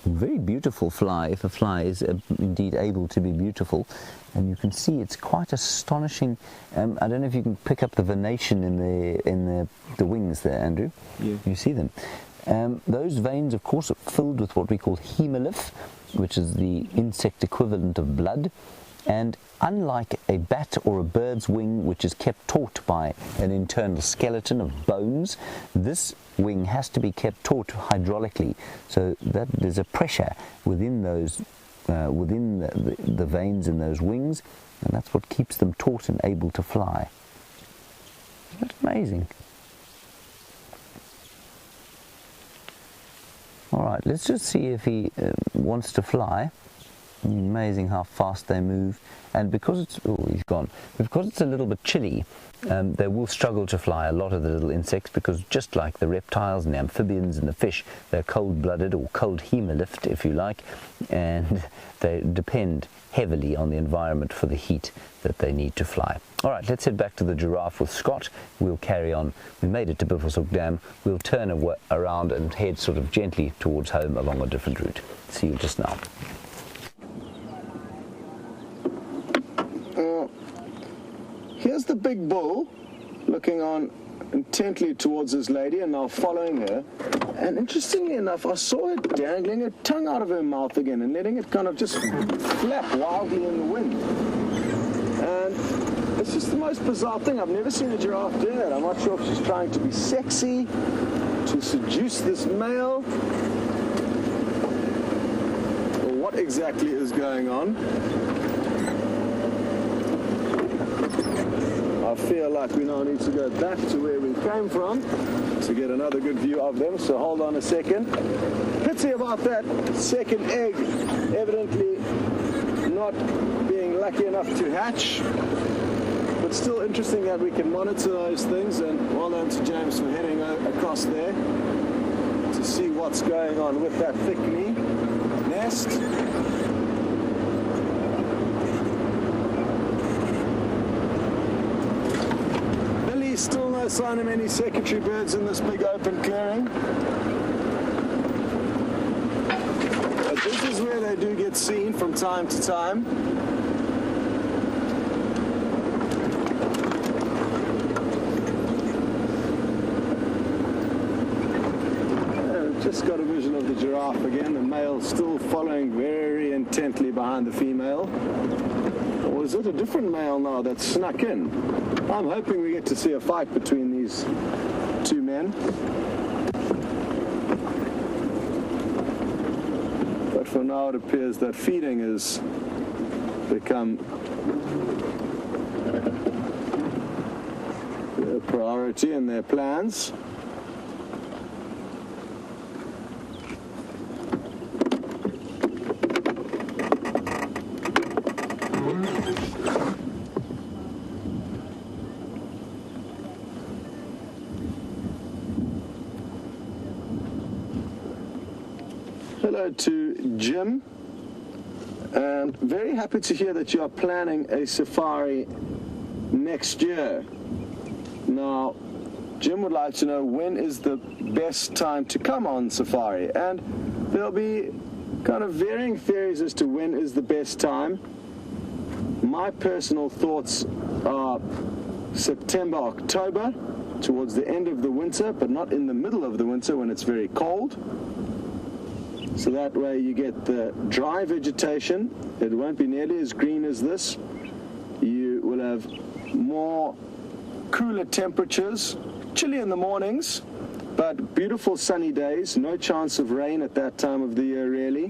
Very beautiful fly, if a fly is indeed able to be beautiful. And you can see it's quite astonishing. I don't know if you can pick up the venation in the wings there, Andrew. Yeah. You see them. Those veins, of course, are filled with what we call hemolymph, which is the insect equivalent of blood. And unlike a bat or a bird's wing, which is kept taut by an internal skeleton of bones, this wing has to be kept taut hydraulically, so that there's a pressure within those, within the veins in those wings, and that's what keeps them taut and able to fly. That's amazing. All right, let's just see if he wants to fly. Amazing how fast they move, and because it's he's gone. Because it's a little bit chilly, they will struggle to fly, a lot of the little insects, because just like the reptiles and the amphibians and the fish, they're cold-blooded, or cold hemolymphed if you like, and they depend heavily on the environment for the heat that they need to fly. All right, let's head back to the giraffe with Scott. We'll carry on. We made it to Buffelshoek Dam. We'll turn around and head sort of gently towards home along a different route. See you just now. Here's the big bull looking on intently towards this lady and now following her. And interestingly enough, I saw her dangling her tongue out of her mouth again and letting it kind of just flap wildly in the wind. And it's just the most bizarre thing. I've never seen a giraffe do that. I'm not sure if she's trying to be sexy, to seduce this male, or what exactly is going on. I feel like we now need to go back to where we came from to get another good view of them, so hold on a second. Pity about that second egg evidently not being lucky enough to hatch, but still interesting that we can monitor those things, and well done to James for heading across there to see what's going on with that thickly nest. Still no sign of any secretary birds in this big open clearing. But this is where they do get seen from time to time. Just got a vision of the giraffe again, the male still following very intently behind the female. Or is it a different male now that's snuck in? I'm hoping we get to see a fight between these two men. But for now it appears that feeding has become a priority in their plans. Hello to Jim, and very happy to hear that you are planning a safari next year. Now, Jim would like to know when is the best time to come on safari, and there'll be kind of varying theories as to when is the best time. My personal thoughts are September, October, towards the end of the winter, but not in the middle of the winter when it's very cold. So that way you get the dry vegetation. It won't be nearly as green as this. You will have more cooler temperatures, chilly in the mornings, but beautiful sunny days. No chance of rain at that time of the year, really.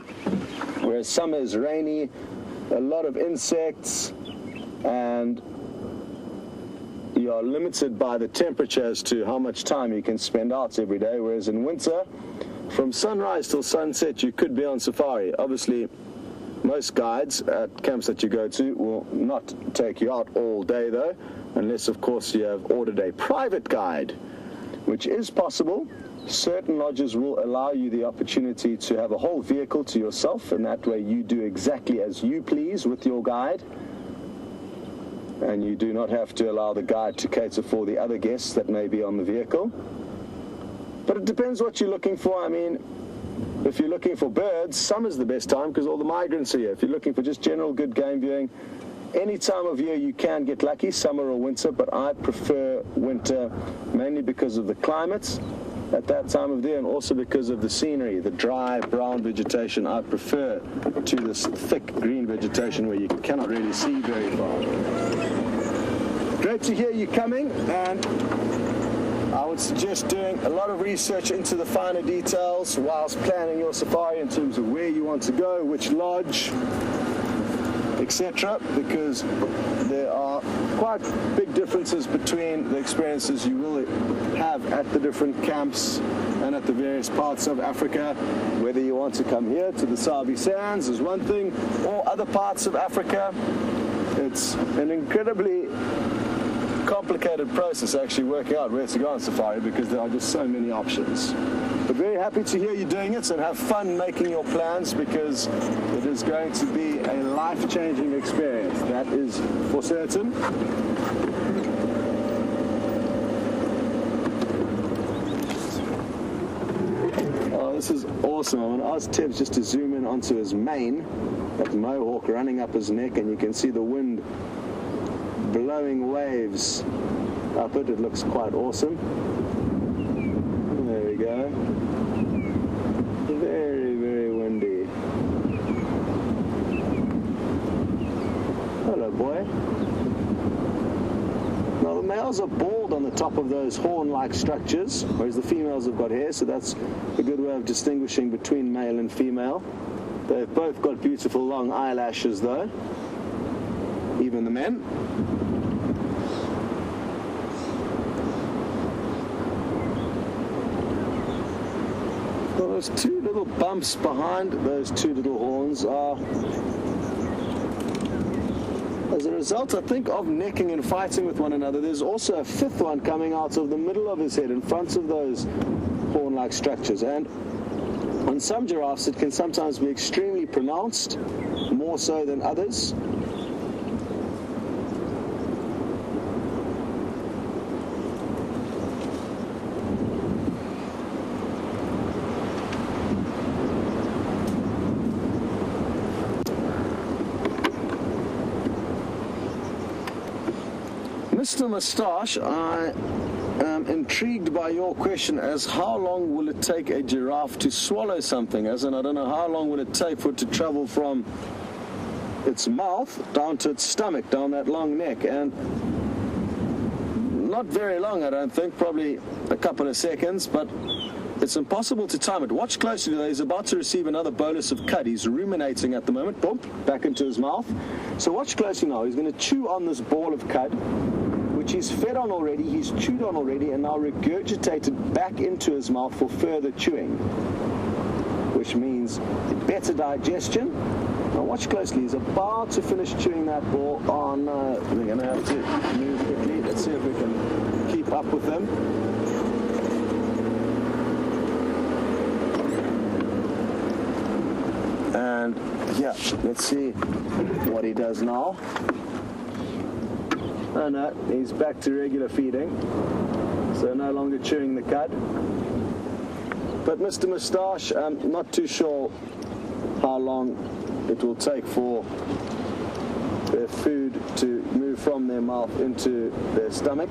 Whereas summer is rainy, a lot of insects, and you are limited by the temperature as to how much time you can spend out every day. Whereas in winter, from sunrise till sunset, you could be on safari. Obviously, most guides at camps that you go to will not take you out all day, though, unless, of course, you have ordered a private guide, which is possible. Certain lodges will allow you the opportunity to have a whole vehicle to yourself, and that way you do exactly as you please with your guide, and you do not have to allow the guide to cater for the other guests that may be on the vehicle. But it depends what you're looking for. I mean, if you're looking for birds, summer's the best time because all the migrants are here. If you're looking for just general good game viewing, any time of year you can get lucky, summer or winter, but I prefer winter mainly because of the climate at that time of the year, and also because of the scenery, the dry brown vegetation I prefer to this thick green vegetation where you cannot really see very far. Great to hear you coming, and I would suggest doing a lot of research into the finer details whilst planning your safari in terms of where you want to go, which lodge, etc., because there are quite big differences between the experiences you will have at the different camps and at the various parts of Africa. Whether you want to come here to the Sabi Sands is one thing, or other parts of Africa. It's an incredibly complicated process actually working out where to go on safari because there are just so many options. But very happy to hear you doing it, and have fun making your plans because it is going to be a life-changing experience, that is for certain. Oh, this is awesome. I'm going to ask Tebs just to zoom in onto his mane, that mohawk running up his neck, and you can see the wind blowing waves up it. It looks quite awesome. There we go. Very, very windy. Hello, boy. Now the males are bald on the top of those horn-like structures, whereas the females have got hair, so that's a good way of distinguishing between male and female. They've both got beautiful long eyelashes though, even the men. Well, those two little bumps behind those two little horns are as a result, I think, of necking and fighting with one another. There's also a fifth one coming out of the middle of his head in front of those horn-like structures, and on some giraffes it can sometimes be extremely pronounced, more so than others. Mr. Moustache, I am intrigued by your question as how long will it take a giraffe to swallow something, as in I don't know how long will it take for it to travel from its mouth down to its stomach, down that long neck, and not very long I don't think, probably a couple of seconds, but it's impossible to time it. Watch closely though, he's about to receive another bolus of cud. He's ruminating at the moment, boom, back into his mouth. So watch closely now, he's going to chew on this ball of cud, which he's fed on already, he's chewed on already, and now regurgitated back into his mouth for further chewing, which means better digestion. Now watch closely, he's about to finish chewing that ball. Oh no, we're going to have to move quickly. Let's see if we can keep up with him. And yeah, let's see what he does now. Oh no, he's back to regular feeding, so no longer chewing the cud. But Mr. Moustache, I'm not too sure how long it will take for their food to move from their mouth into their stomach.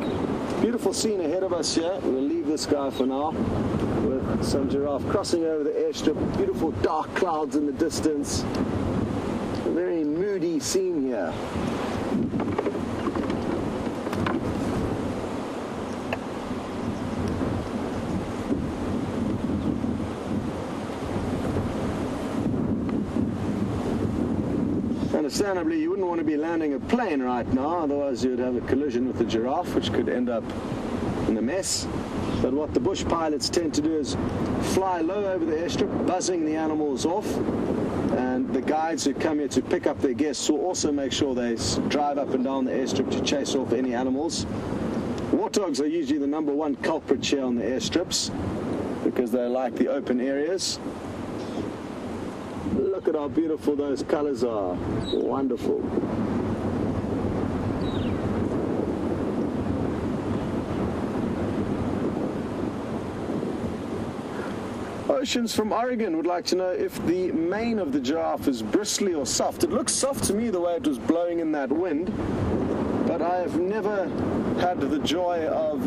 Beautiful scene ahead of us here. We'll leave this guy for now with some giraffe crossing over the airstrip. Beautiful dark clouds in the distance. A very moody scene here. Understandably, you wouldn't want to be landing a plane right now, otherwise you would have a collision with the giraffe, which could end up in a mess. But what the bush pilots tend to do is fly low over the airstrip, buzzing the animals off, and the guides who come here to pick up their guests will also make sure they drive up and down the airstrip to chase off any animals. Warthogs are usually the number one culprit here on the airstrips because they like the open areas. Look at how beautiful those colors are. Wonderful. Oceans from Oregon would like to know if the mane of the giraffe is bristly or soft. It looks soft to me the way it was blowing in that wind, but I have never had the joy of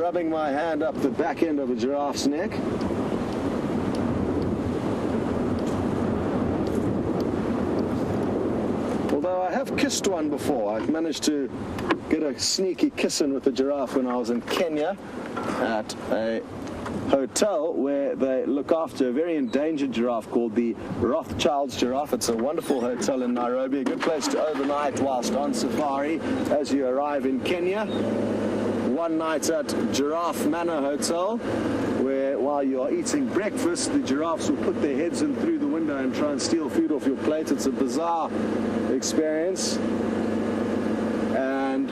rubbing my hand up the back end of a giraffe's neck. Although I have kissed one before. I've managed to get a sneaky kiss in with a giraffe when I was in Kenya at a hotel where they look after a very endangered giraffe called the Rothschild's giraffe. It's a wonderful hotel in Nairobi, a good place to overnight whilst on safari as you arrive in Kenya. One night at Giraffe Manor Hotel, where while you are eating breakfast, the giraffes will put their heads in through the window and try and steal food off your plate. It's a bizarre experience. And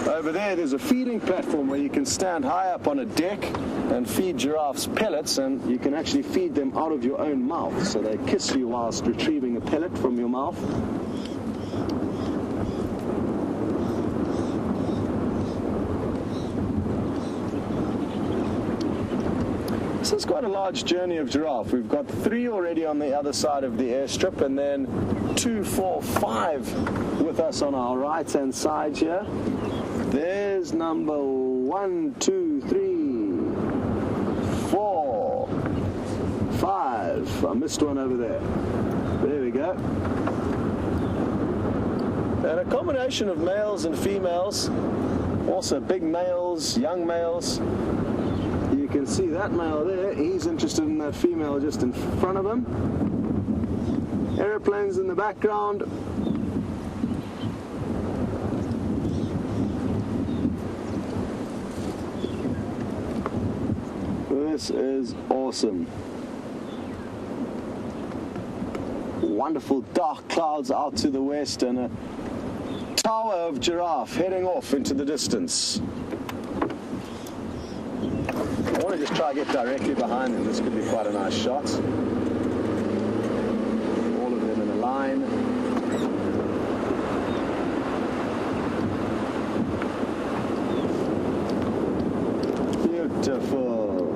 over there's a feeding platform where you can stand high up on a deck and feed giraffes pellets, and you can actually feed them out of your own mouth. So they kiss you whilst retrieving a pellet from your mouth. This is quite a large journey of giraffe. We've got 3 already on the other side of the airstrip, and then 2, 4, 5 with us on our right-hand side here. There's number 1, 2, 3, 4, 5. I missed one over there. There we go. And a combination of males and females, also big males, young males. You can see that male there, he's interested in that female just in front of him. Aeroplanes in the background. This is awesome. Wonderful dark clouds out to the west and a tower of giraffe heading off into the distance. I want to just try to get directly behind them. This could be quite a nice shot. All of them in a line. Beautiful.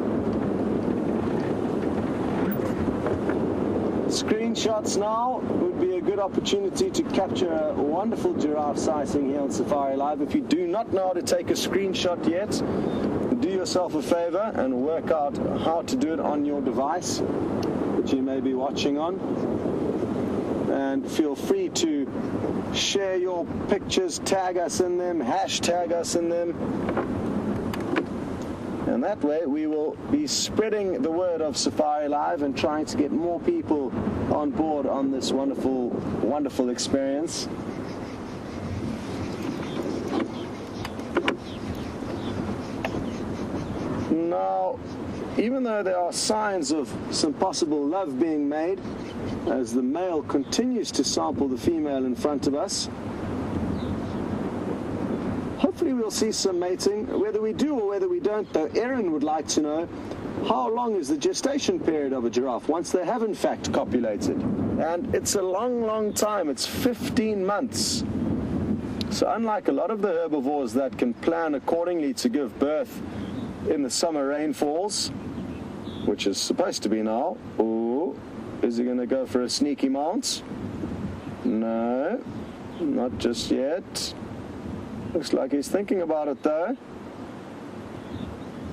Screenshots now would be a good opportunity to capture a wonderful giraffe sighting here on Safari Live. If you do not know how to take a screenshot yet, do yourself a favor and work out how to do it on your device that you may be watching on. And feel free to share your pictures, tag us in them, hashtag us in them. And that way we will be spreading the word of Safari Live and trying to get more people on board on this wonderful, wonderful experience. Now, even though there are signs of some possible love being made, as the male continues to sample the female in front of us, hopefully we'll see some mating. Whether we do or whether we don't, though, Erin would like to know, how long is the gestation period of a giraffe once they have in fact copulated? And it's a long, long time. It's 15 months. So unlike a lot of the herbivores that can plan accordingly to give birth in the summer rainfalls, which is supposed to be now. Ooh, is he going to go for a sneaky mount? No, not just yet. Looks like he's thinking about it though.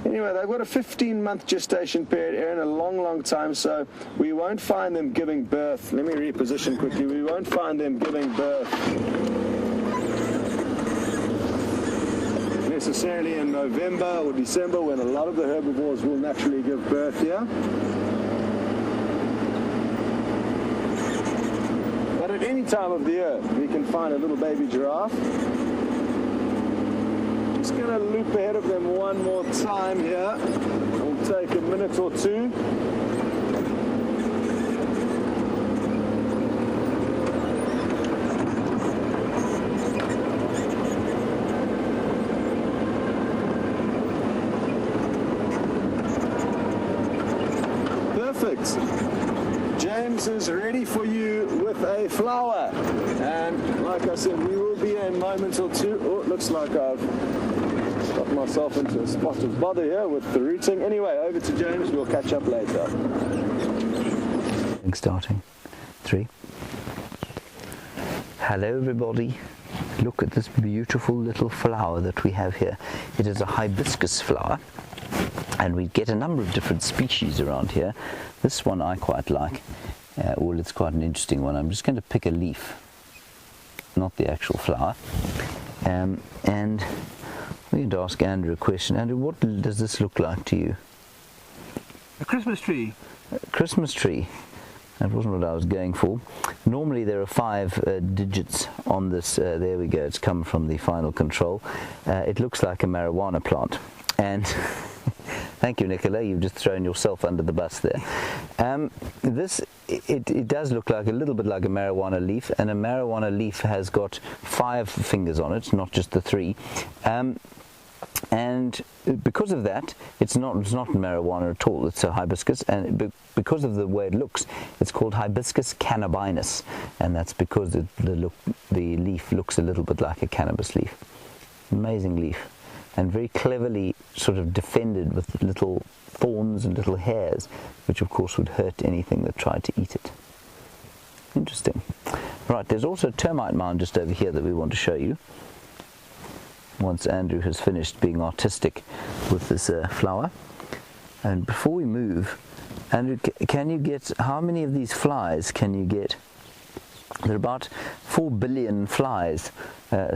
Anyway, they've got a 15-month gestation period, Aaron, a long, long time, so we won't find them giving birth. Let me reposition quickly. We won't find them giving birth necessarily in November or December, when a lot of the herbivores will naturally give birth here. But at any time of the year, we can find a little baby giraffe. Just going to loop ahead of them one more time here. It'll take a minute or two. Perfect. James is ready for you with a flower. And like I said, we will be a moment or two. Oh, it looks like I've got myself into a spot of bother here with the rooting. Anyway, over to James. We'll catch up later. Starting. 3. Hello everybody. look at this beautiful little flower that we have here. It is a hibiscus flower, and we get a number of different species around here. This one I quite like. Well, it's quite an interesting one. I'm just going to pick a leaf, not the actual flower. And I'm going to ask Andrew a question. Andrew, what does this look like to you? A Christmas tree. A Christmas tree. That wasn't what I was going for. Normally there are 5 digits on this. There we go. It's come from the final control. It looks like a marijuana plant. And thank you, Nicola. You've just thrown yourself under the bus there. It does look like a little bit like a marijuana leaf, and a marijuana leaf has got 5 fingers on it, not just the 3. And because of that, it's not marijuana at all. It's a hibiscus, and because of the way it looks, it's called Hibiscus cannabinus, and that's because the leaf looks a little bit like a cannabis leaf. Amazing leaf, and very cleverly sort of defended with little thorns and little hairs, which of course would hurt anything that tried to eat it. Interesting. Right, there's also a termite mound just over here that we want to show you. Once Andrew has finished being artistic with this flower. And before we move, Andrew, can you get, how many of these flies can you get? There are about 4 billion flies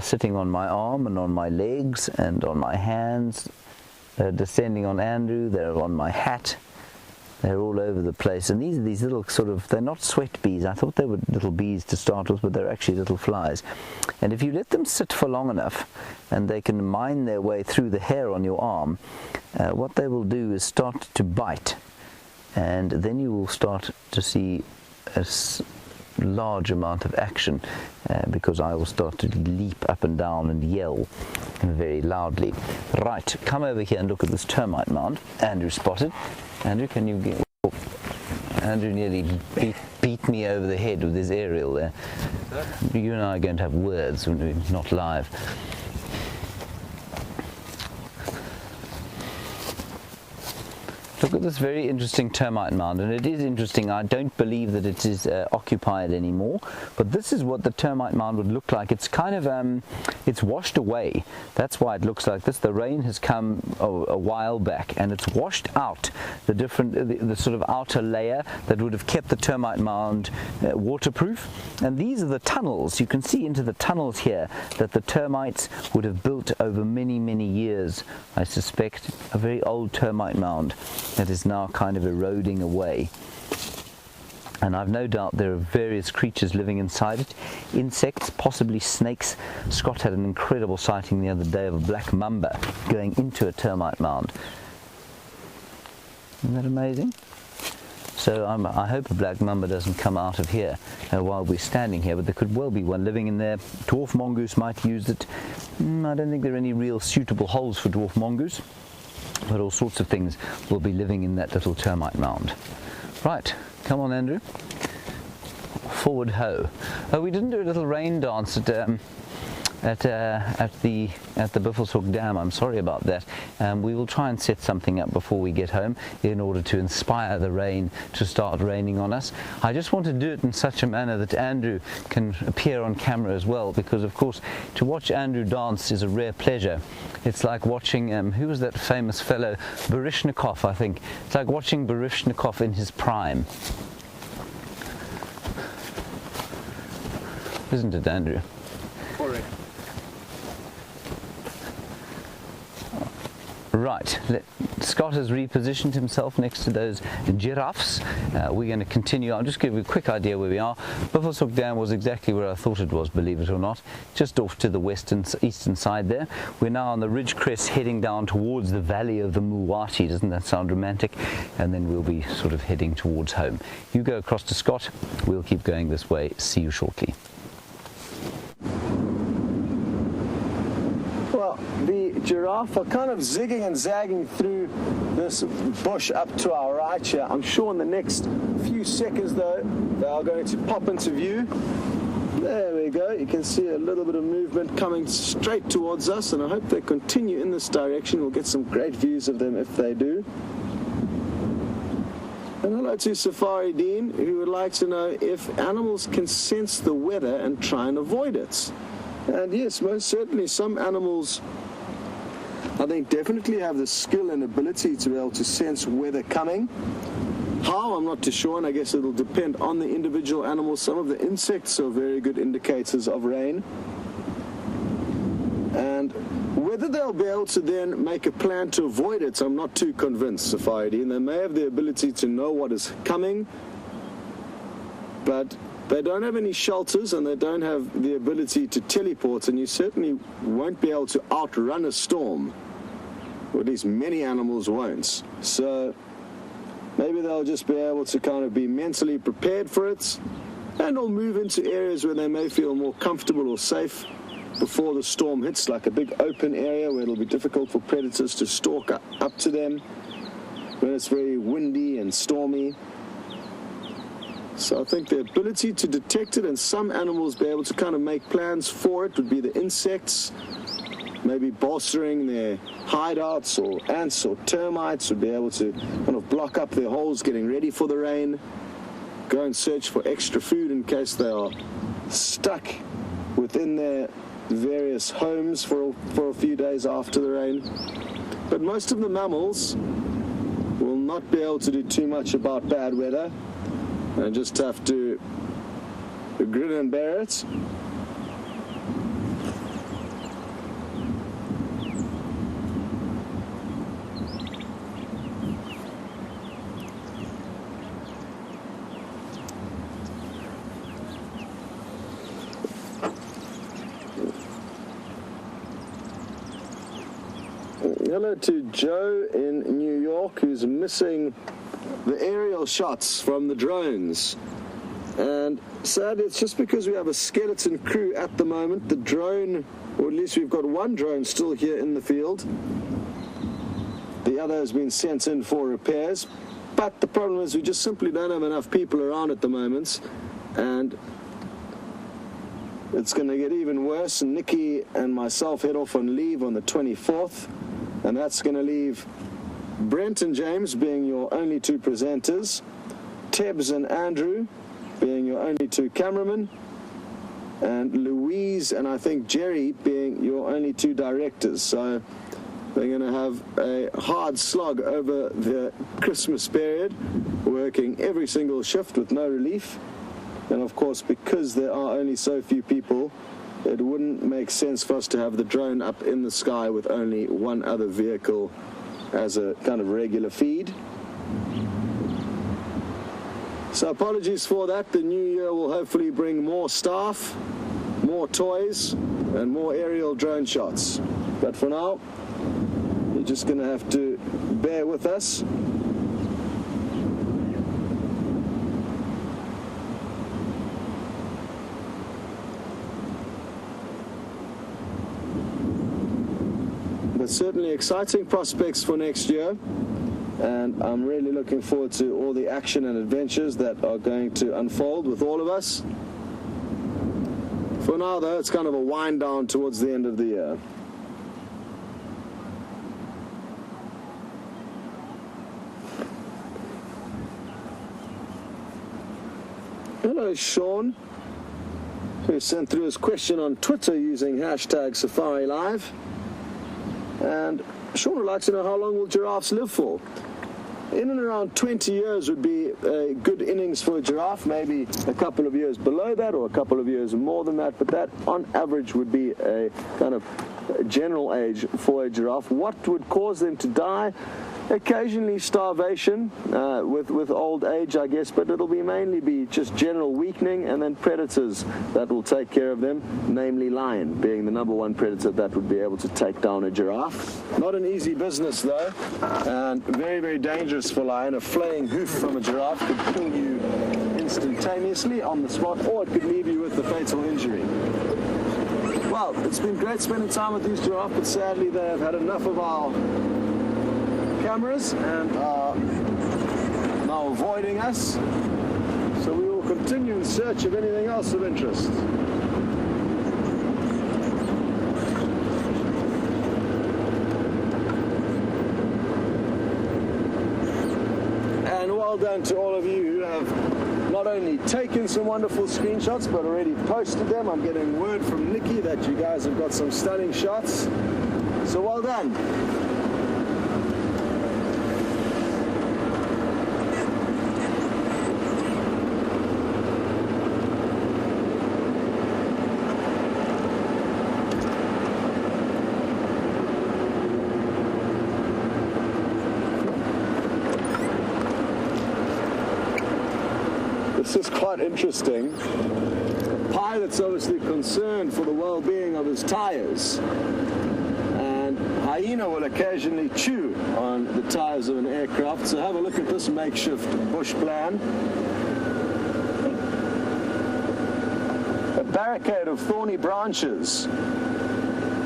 sitting on my arm and on my legs and on my hands. They're descending on Andrew, they're on my hat. They're all over the place, and these are these little sort of, they're not sweat bees. I thought they were little bees to start with, but they're actually little flies. And if you let them sit for long enough, and they can mine their way through the hair on your arm, what they will do is start to bite, and then you will start to see a large amount of action, because I will start to leap up and down and yell very loudly. Right, come over here and look at this termite mound. Andrew spotted. Andrew, can you get... Oh, Andrew nearly beat me over the head with his aerial there. You and I are going to have words when we're not live. Look at this very interesting termite mound, and it is interesting. I don't believe that it is occupied anymore, but this is what the termite mound would look like. It's kind of it's washed away. That's why it looks like this. The rain has come a while back, and it's washed out the sort of outer layer that would have kept the termite mound waterproof. And these are the tunnels. You can see into the tunnels here that the termites would have built over many, many years. I suspect a very old termite mound that is now kind of eroding away. And I've no doubt there are various creatures living inside it. Insects, possibly snakes. Scott had an incredible sighting the other day of a black mamba going into a termite mound. Isn't that amazing? So I hope a black mamba doesn't come out of here while we're standing here, but there could well be one living in there. Dwarf mongoose might use it. I don't think there are any real suitable holes for dwarf mongoose, but all sorts of things will be living in that little termite mound. Right, come on, Andrew. Forward ho. Oh, we didn't do a little rain dance at the Buffelshoek Dam. I'm sorry about that. We will try and set something up before we get home in order to inspire the rain to start raining on us. I just want to do it in such a manner that Andrew can appear on camera as well, because of course to watch Andrew dance is a rare pleasure. It's like watching, who was that famous fellow? Baryshnikov, I think. It's like watching Baryshnikov in his prime. Isn't it, Andrew? Correct. Right, Scott has repositioned himself next to those giraffes. We're going to continue. I'll just give you a quick idea where we are. Buffelshoek Dam was exactly where I thought it was, believe it or not, just off to the eastern side there. We're now on the ridge crest heading down towards the valley of the Mulwati. Doesn't that sound romantic? And then we'll be sort of heading towards home. You go across to Scott, we'll keep going this way. See you shortly. Well, the giraffe are kind of zigging and zagging through this bush up to our right here. I'm sure in the next few seconds, though, they are going to pop into view. There we go. You can see a little bit of movement coming straight towards us, and I hope they continue in this direction. We'll get some great views of them if they do. And hello to Safari Dean, who would like to know if animals can sense the weather and try and avoid it. And yes, most certainly some animals, I think, definitely have the skill and ability to be able to sense weather coming. How, I'm not too sure, and I guess it'll depend on the individual animals. Some of the insects are very good indicators of rain. And whether they'll be able to then make a plan to avoid it, I'm not too convinced, Safari. And they may have the ability to know what is coming, but they don't have any shelters and they don't have the ability to teleport, and you certainly won't be able to outrun a storm. Or at least many animals won't. So maybe they'll just be able to kind of be mentally prepared for it, and they'll move into areas where they may feel more comfortable or safe before the storm hits, like a big open area where it'll be difficult for predators to stalk up to them when it's very windy and stormy. So I think the ability to detect it, and some animals be able to kind of make plans for it, would be the insects, maybe bolstering their hideouts, or ants or termites would be able to kind of block up their holes getting ready for the rain, go and search for extra food in case they are stuck within their various homes for a few days after the rain. But most of the mammals will not be able to do too much about bad weather and just have to grin and bear it. Hello to Joe in New York, who's missing the aerial shots from the drones. And sadly, it's just because we have a skeleton crew at the moment. The drone, or at least we've got one drone still here in the field. The other has been sent in for repairs. But the problem is we just simply don't have enough people around at the moment. And it's going to get even worse. And Nikki and myself head off on leave on the 24th. And that's going to leave Brent and James being your only two presenters, Tebbs and Andrew being your only two cameramen, and Louise and I think Jerry being your only two directors. So they're going to have a hard slog over the Christmas period, working every single shift with no relief. And of course, because there are only so few people, it wouldn't make sense for us to have the drone up in the sky with only one other vehicle as a kind of regular feed. So apologies for that. The new year will hopefully bring more staff, more toys, and more aerial drone shots. But for now, you're just going to have to bear with us. Certainly exciting prospects for next year, and I'm really looking forward to all the action and adventures that are going to unfold with all of us. For now though, it's kind of a wind down towards the end of the year. Hello Sean, who sent through his question on Twitter using hashtag Safari Live. And Sean would like to know, how long will giraffes live for? In and around 20 years would be a good innings for a giraffe, maybe a couple of years below that or a couple of years more than that, but that on average would be a kind of general age for a giraffe. What would cause them to die? Occasionally starvation with old age, I guess, but it'll mainly be just general weakening, and then predators that will take care of them, namely lion being the number one predator that would be able to take down a giraffe. Not an easy business though, and very, very dangerous for lion. A flaying hoof from a giraffe could kill you instantaneously on the spot, or it could leave you with a fatal injury. Well, it's been great spending time with these giraffes, but sadly they have had enough of our cameras and are now avoiding us, so we will continue in search of anything else of interest. And well done to all of you who have not not only taken some wonderful screenshots, but already posted them. I'm getting word from Nikki that you guys have got some stunning shots. So well done. This is quite interesting. The pilot's obviously concerned for the well-being of his tires, and hyena will occasionally chew on the tires of an aircraft. So have a look at this makeshift bush plan. A barricade of thorny branches.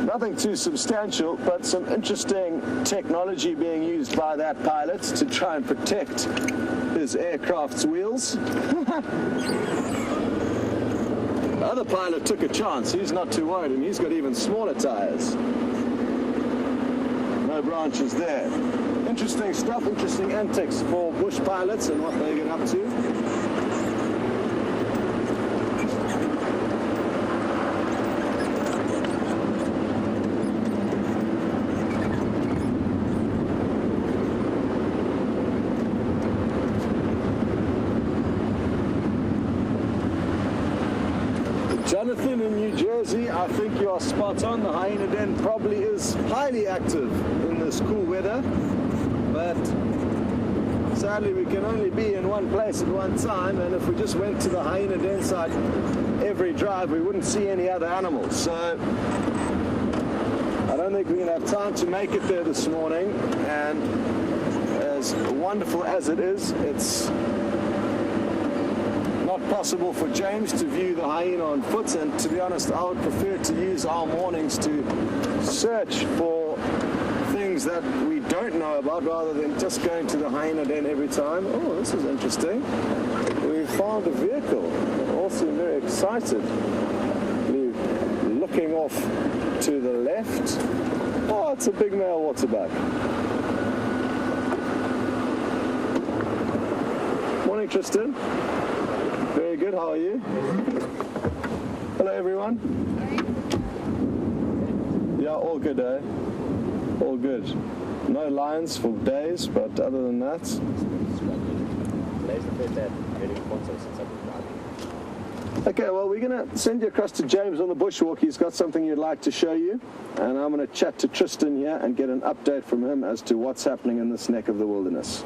Nothing too substantial, but some interesting technology being used by that pilot to try and protect his aircraft's wheels. The other pilot took a chance. He's not too worried, and he's got even smaller tires. No branches there. Interesting stuff, interesting antics for bush pilots and what they get up to. Jonathan in New Jersey, I think you are spot on. The hyena den probably is highly active in this cool weather, but sadly we can only be in one place at one time, and if we just went to the hyena den site every drive, we wouldn't see any other animals. So I don't think we're going to have time to make it there this morning, and as wonderful as it is, it's not possible for James to view the hyena on foot, and to be honest, I would prefer to use our mornings to search for things that we don't know about rather than just going to the hyena den every time. Oh, this is interesting. We found a vehicle. Also very excited. Looking off to the left. Oh, it's a big male waterbuck. Morning, Tristan. Very good, how are you? Hello everyone. Yeah, all good, eh? All good. No lions for days, but other than that. Okay, well we're going to send you across to James on the Bushwalk. He's got something he'd like to show you. And I'm going to chat to Tristan here and get an update from him as to what's happening in this neck of the wilderness.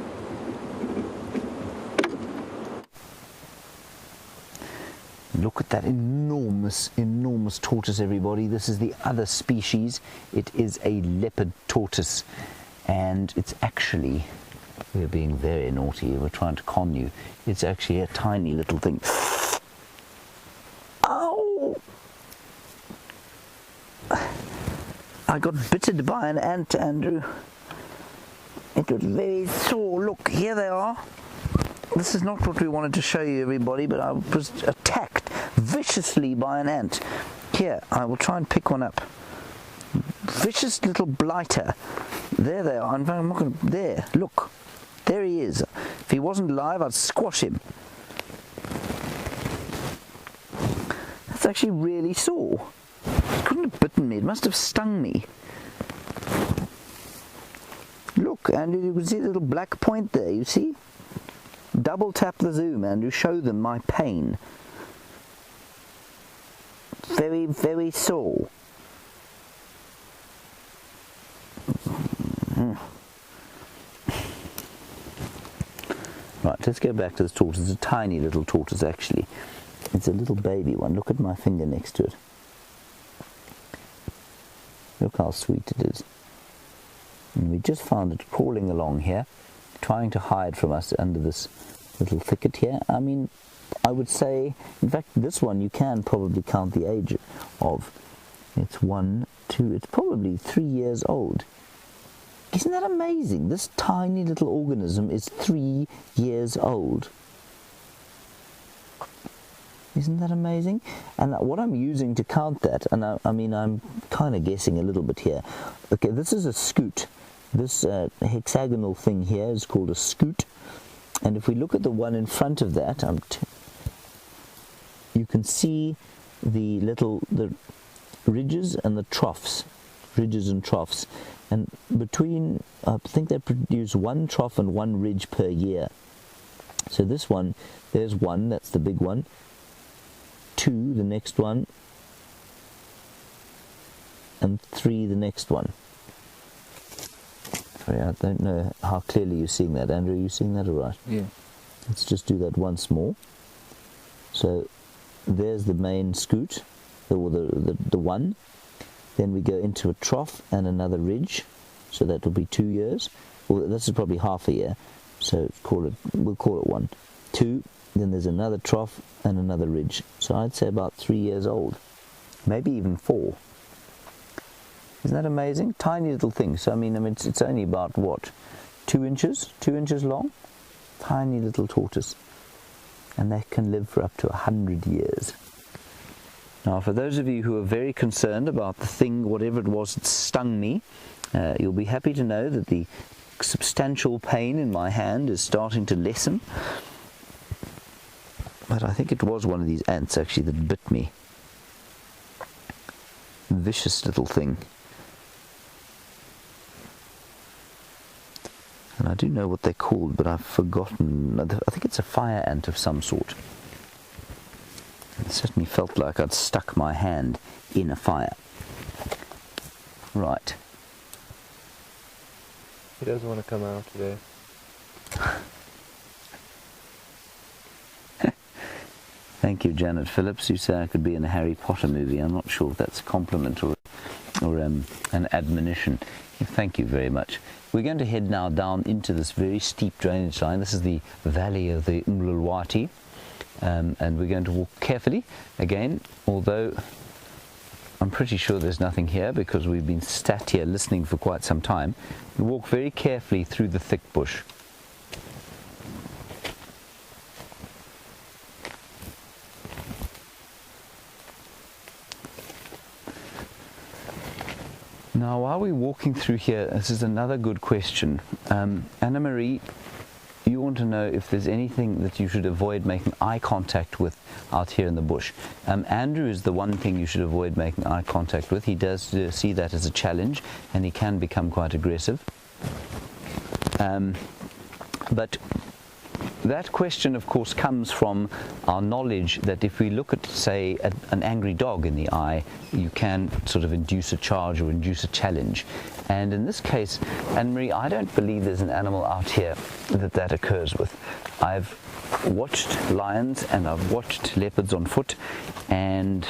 Look at that enormous, enormous tortoise, everybody. This is the other species. It is a leopard tortoise. And it's actually, we're being very naughty. We're trying to con you. It's actually a tiny little thing. Ow! I got bitten by an ant, Andrew. It was very sore. Look, here they are. This is not what we wanted to show you, everybody, but I was attacked viciously by an ant. Here, I will try and pick one up. Vicious little blighter. There they are. In fact, I'm not going to... There, look. There he is. If he wasn't live, I'd squash him. That's actually really sore. It couldn't have bitten me. It must have stung me. Look, Andrew, you can see the little black point there, you see? Double tap the zoom, Andrew, show them my pain. Very, very sore. Right, let's go back to this tortoise. It's a tiny little tortoise, actually. It's a little baby one. Look at my finger next to it. Look how sweet it is. And we just found it crawling along here, trying to hide from us under this little thicket here. I mean, I would say, in fact, this one you can probably count the age of. It's 1, 2, it's probably 3 years old. Isn't that amazing? This tiny little organism is 3 years old. Isn't that amazing? And what I'm using to count that, and I mean, I'm kind of guessing a little bit here. Okay, this is a scoot. This hexagonal thing here is called a scoot. And if we look at the one in front of that, you can see the ridges and the troughs, and between, I think they produce one trough and one ridge per year. So this one, there's one, that's the big one, 2 the next one, and 3 the next one. Sorry, I don't know how clearly you're seeing that. Andrew, are you seeing that all right? Yeah. Let's just do that once more. So there's the main scoot, or the one. Then we go into a trough and another ridge, so that will be 2 years. Well, this is probably half a year, so we'll call it 1. 2, then there's another trough and another ridge. So I'd say about 3 years old, maybe even 4. Isn't that amazing? Tiny little thing. So I mean it's only about what, 2 inches long. Tiny little tortoise, and they can live for up to 100 years. Now, for those of you who are very concerned about the thing, whatever it was that stung me, you'll be happy to know that the substantial pain in my hand is starting to lessen. But I think it was one of these ants actually that bit me. Vicious little thing. And I do know what they're called, but I've forgotten. I think it's a fire ant of some sort. It certainly felt like I'd stuck my hand in a fire. Right. He doesn't want to come out today. Thank you, Janet Phillips. You say I could be in a Harry Potter movie. I'm not sure if that's a compliment or an admonition. Thank you very much. We're going to head now down into this very steep drainage line. This is the valley of the Umlulwati, and we're going to walk carefully again, although I'm pretty sure there's nothing here because we've been sat here listening for quite some time. We walk very carefully through the thick bush. Now, while we're walking through here, this is another good question. Anna-Marie, you want to know if there's anything that you should avoid making eye contact with out here in the bush. Andrew is the one thing you should avoid making eye contact with. He does see that as a challenge, and he can become quite aggressive. But that question, of course, comes from our knowledge that if we look at, say, an angry dog in the eye, you can sort of induce a charge or induce a challenge. And in this case, Anne-Marie, I don't believe there's an animal out here that occurs with. I've watched lions and I've watched leopards on foot, and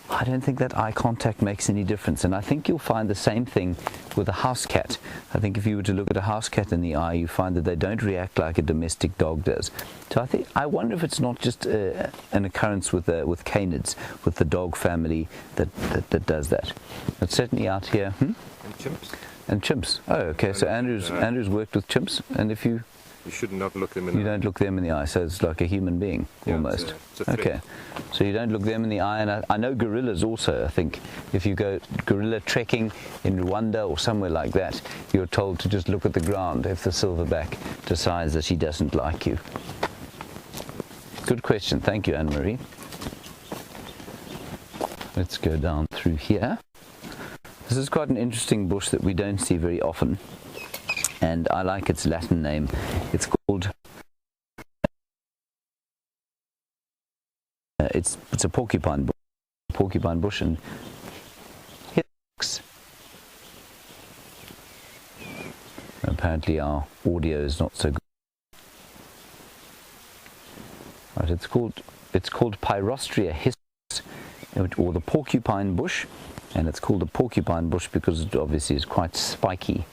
I don't think that eye contact makes any difference. And I think you'll find the same thing with a house cat. I think if you were to look at a house cat in the eye, you find that they don't react like a domestic dog does. So I wonder if it's not just an occurrence with canids, with the dog family that does that. But certainly out here, And chimps. And chimps. Oh, okay. So Andrew's worked with chimps, and if you should not look them in the eye. You don't look them in the eye, so it's like a human being, almost. It's a threat. Okay, so you don't look them in the eye, and I know gorillas also. I think if you go gorilla trekking in Rwanda or somewhere like that, you're told to just look at the ground if the silverback decides that he doesn't like you. Good question. Thank you, Anne-Marie. Let's go down through here. This is quite an interesting bush that we don't see very often, and I like its Latin name. It's called it's a porcupine bush, and apparently our audio is not so good. Right, it's called Pyrostria hystrix, or the porcupine bush, and it's called a porcupine bush because it obviously is quite spiky.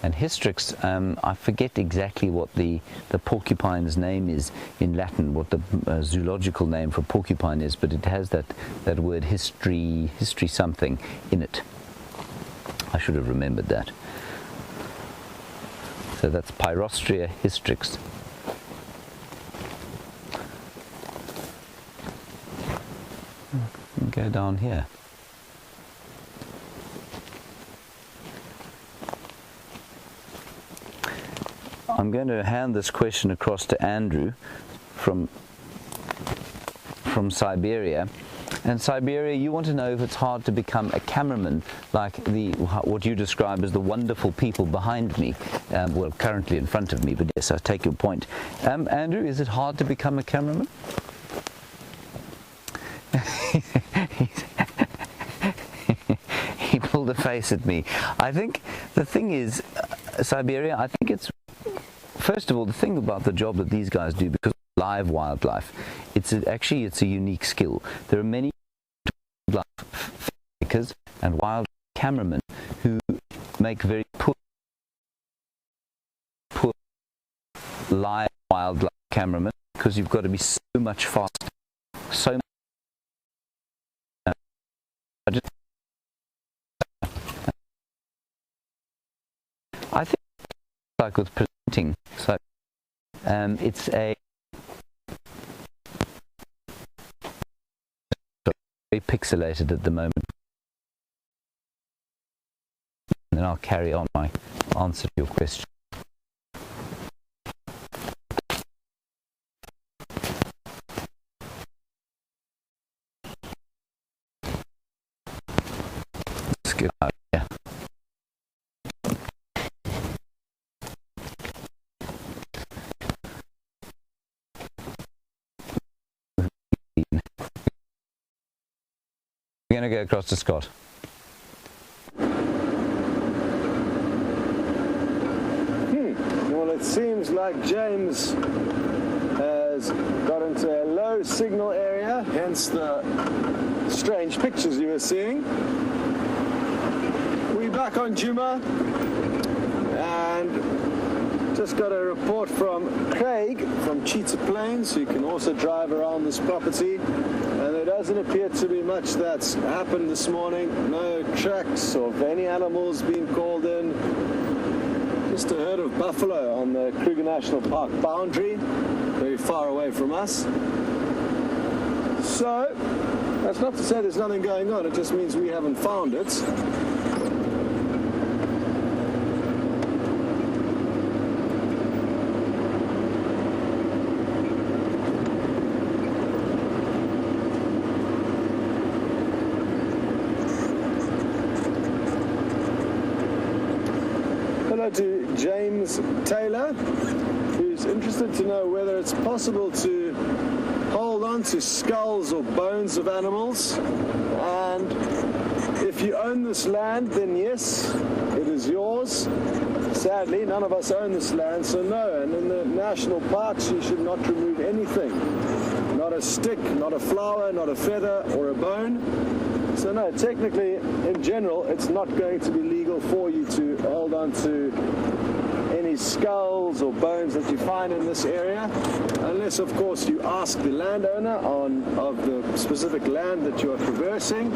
And hystrix, I forget exactly what the porcupine's name is in Latin, what the zoological name for porcupine is, but it has that word history something in it. I should have remembered that. So that's Pyrostria hystrix. Go down here. I'm going to hand this question across to Andrew from from Siberia. And Siberia, you want to know if it's hard to become a cameraman, like what you describe as the wonderful people behind me, well, currently in front of me, but yes, I take your point. Andrew, is it hard to become a cameraman? He pulled a face at me. I think the thing is, Siberia, I think it's, first of all, the thing about the job that these guys do, because live wildlife, it's a unique skill. There are many wildlife filmmakers and wild cameramen who make very poor live wildlife cameramen, because you've got to be so much faster, so much. I think like with presenting, so it's a very pixelated at the moment, and then I'll carry on my answer to your question. Let's get out here. We're going to go across to Scott. Well, it seems like James has got into a low signal area, hence the strange pictures you were seeing. We're back on Djuma, and just got a report from Craig from Cheetah Plains, who can also drive around this property. And there doesn't appear to be much that's happened this morning. No tracks of any animals being called in. Just a herd of buffalo on the Kruger National Park boundary, very far away from us. So, that's not to say there's nothing going on, it just means we haven't found it. To James Taylor, who's interested to know whether it's possible to hold on to skulls or bones of animals, and if you own this land, then yes, it is yours. Sadly, none of us own this land, so no. And in the national parks, you should not remove anything, not a stick, not a flower, not a feather or a bone. So no, technically, in general, it's not going to be legal for you to hold on to any skulls or bones that you find in this area, unless, of course, you ask the landowner of the specific land that you are traversing.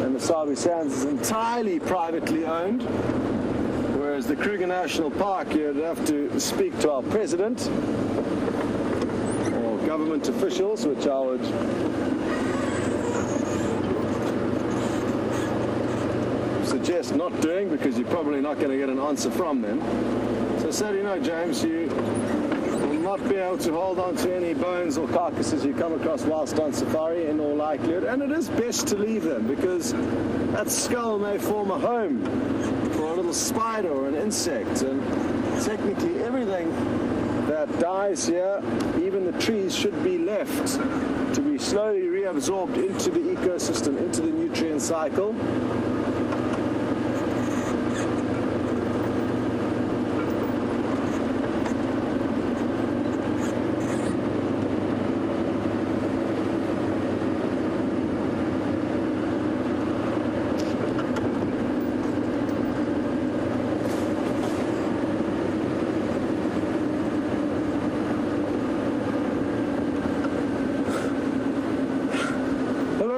And the Sabi Sands is entirely privately owned, whereas the Kruger National Park, you'd have to speak to our president or government officials, which I would suggest not doing, because you're probably not going to get an answer from them. So you know, James, you will not be able to hold on to any bones or carcasses you come across whilst on safari in all likelihood, and it is best to leave them, because that skull may form a home for a little spider or an insect, and technically everything that dies here, even the trees, should be left to be slowly reabsorbed into the ecosystem, into the nutrient cycle.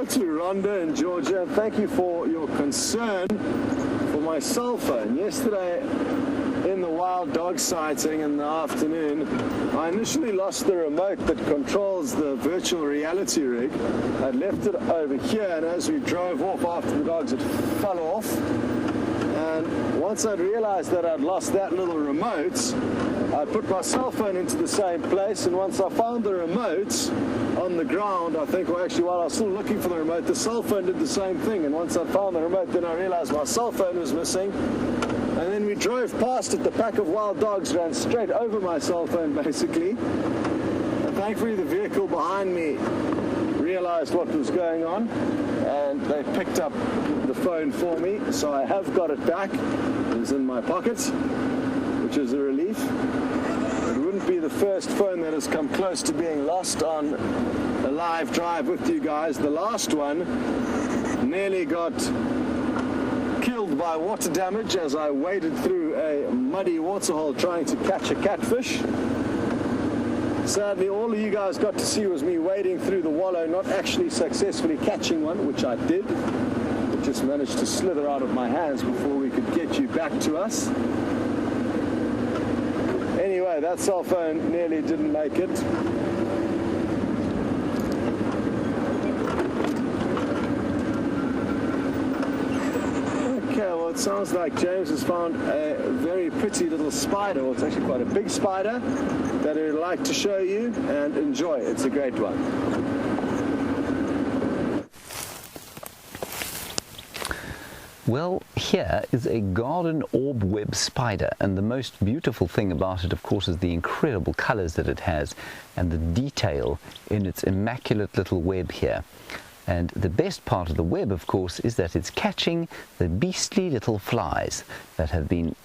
To Rhonda in Georgia, thank you for your concern for my cell phone. Yesterday, in the wild dog sighting in the afternoon, I initially lost the remote that controls the virtual reality rig. I'd left it over here, and as we drove off after the dogs, it fell off. And once I'd realized that I'd lost that little remote, I put my cell phone into the same place, and once I found the remote on the ground, I think, well, actually, while I was still looking for the remote, the cell phone did the same thing. And once I found the remote, then I realized my cell phone was missing. And then we drove past it. The pack of wild dogs ran straight over my cell phone, basically. And thankfully, the vehicle behind me realized what was going on, and they picked up the phone for me. So I have got it back. It's in my pocket, which is a relief. It wouldn't be the first phone that has come close to being lost on a live drive with you guys. The last one nearly got killed by water damage as I waded through a muddy waterhole trying to catch a catfish. Sadly, all you guys got to see was me wading through the wallow, not actually successfully catching one, which I did. It just managed to slither out of my hands before we could get you back to us. Anyway, that cell phone nearly didn't make it. Okay, well, it sounds like James has found a very pretty little spider. Well, it's actually quite a big spider that he'd like to show you and enjoy. It's a great one. Well, here is a garden orb web spider, and the most beautiful thing about it, of course, is the incredible colors that it has and the detail in its immaculate little web here. And the best part of the web, of course, is that it's catching the beastly little flies that have been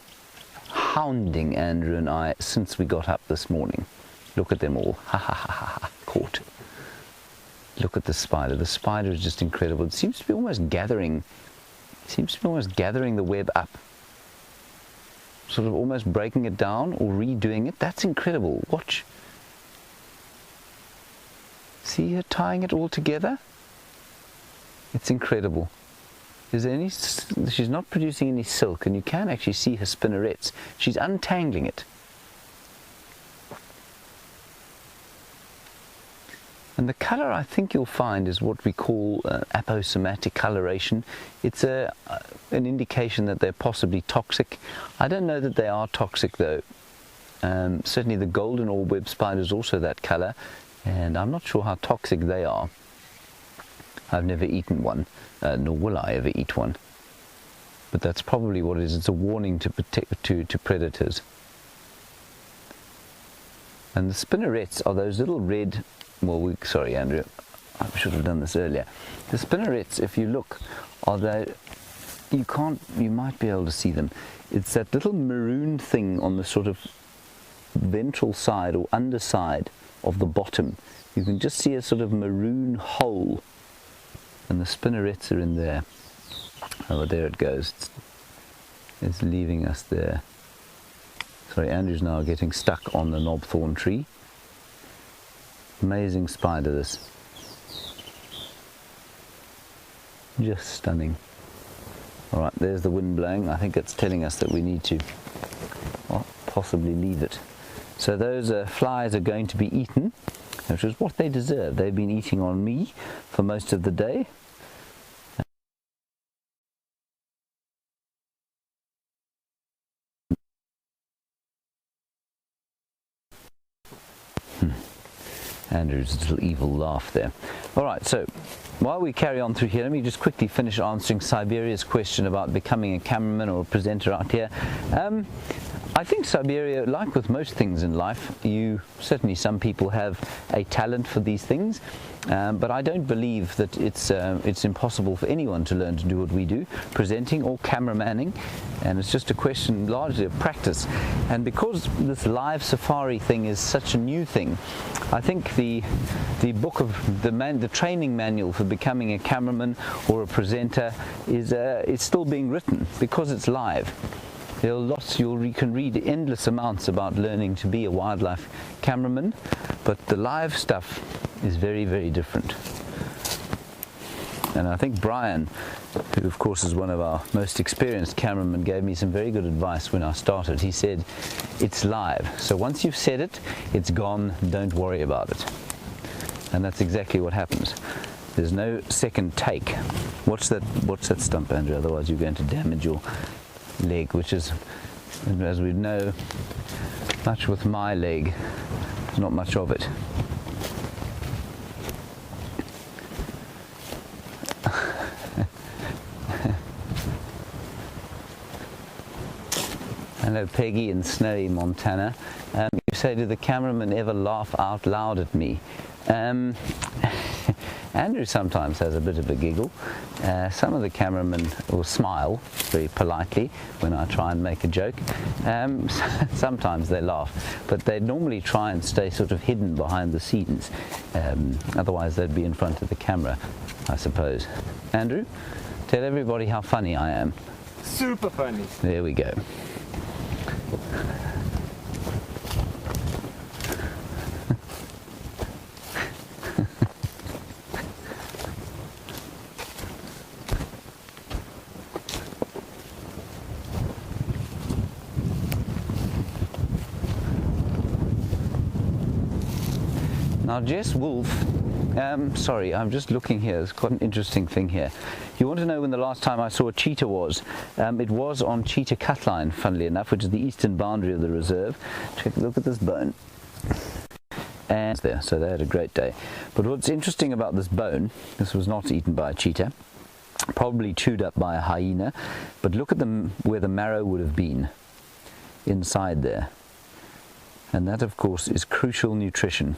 hounding Andrew and I since we got up this morning. Look at them all. Ha ha ha ha ha. Caught. Look at the spider. The spider is just incredible. It seems to be almost gathering the web up. Sort of almost breaking it down or redoing it. That's incredible. Watch. See her tying it all together? It's incredible. She's not producing any silk, and you can actually see her spinnerets. She's untangling it. And the color, I think you'll find, is what we call aposematic coloration. It's an indication that they're possibly toxic. I don't know that they are toxic, though. Certainly the golden orb web spider is also that color, and I'm not sure how toxic they are. I've never eaten one, nor will I ever eat one. But that's probably what it is. It's a warning to predators. And the spinnerets are those little red. Well, sorry, Andrew, I should have done this earlier. The spinnerets, if you look, you might be able to see them. It's that little maroon thing on the sort of ventral side or underside of the bottom. You can just see a sort of maroon hole. And the spinnerets are in there. Oh, there it goes. It's leaving us there. Sorry, Andrew's now getting stuck on the knobthorn tree. Amazing spider, this. Just stunning. Alright, there's the wind blowing. I think it's telling us that we need to possibly leave it. So those flies are going to be eaten, which is what they deserve. They've been eating on me for most of the day. Andrew's little evil laugh there. Alright, so while we carry on through here, let me just quickly finish answering Siberia's question about becoming a cameraman or a presenter out here. I think Siberia, like with most things in life, certainly some people have a talent for these things, but I don't believe that it's impossible for anyone to learn to do what we do, presenting or cameramanning, and it's just a question largely of practice. And because this live safari thing is such a new thing, I think the book of the training manual for becoming a cameraman or a presenter is still being written because it's live. There are lots, you can read endless amounts about learning to be a wildlife cameraman, but the live stuff is very, very different. And I think Brian, who of course is one of our most experienced cameramen, gave me some very good advice when I started. He said, it's live. So once you've said it, it's gone, don't worry about it. And that's exactly what happens. There's no second take. Watch that stump, Andrew, otherwise you're going to damage your leg, which is, as we know, much with my leg, there's not much of it. Hello Peggy in snowy Montana. You say, did the cameraman ever laugh out loud at me? Andrew sometimes has a bit of a giggle. Some of the cameramen will smile very politely when I try and make a joke. Sometimes they laugh, but they normally try and stay sort of hidden behind the scenes. Otherwise they'd be in front of the camera, I suppose. Andrew, tell everybody how funny I am. Super funny. There we go. Now Jess Wolf, sorry, I'm just looking here, there's quite an interesting thing here. You want to know when the last time I saw a cheetah was? It was on Cheetah Cutline, funnily enough, which is the eastern boundary of the reserve. Take a look at this bone. And there, so they had a great day. But what's interesting about this bone, this was not eaten by a cheetah, probably chewed up by a hyena, but look at where the marrow would have been, inside there. And that, of course, is crucial nutrition.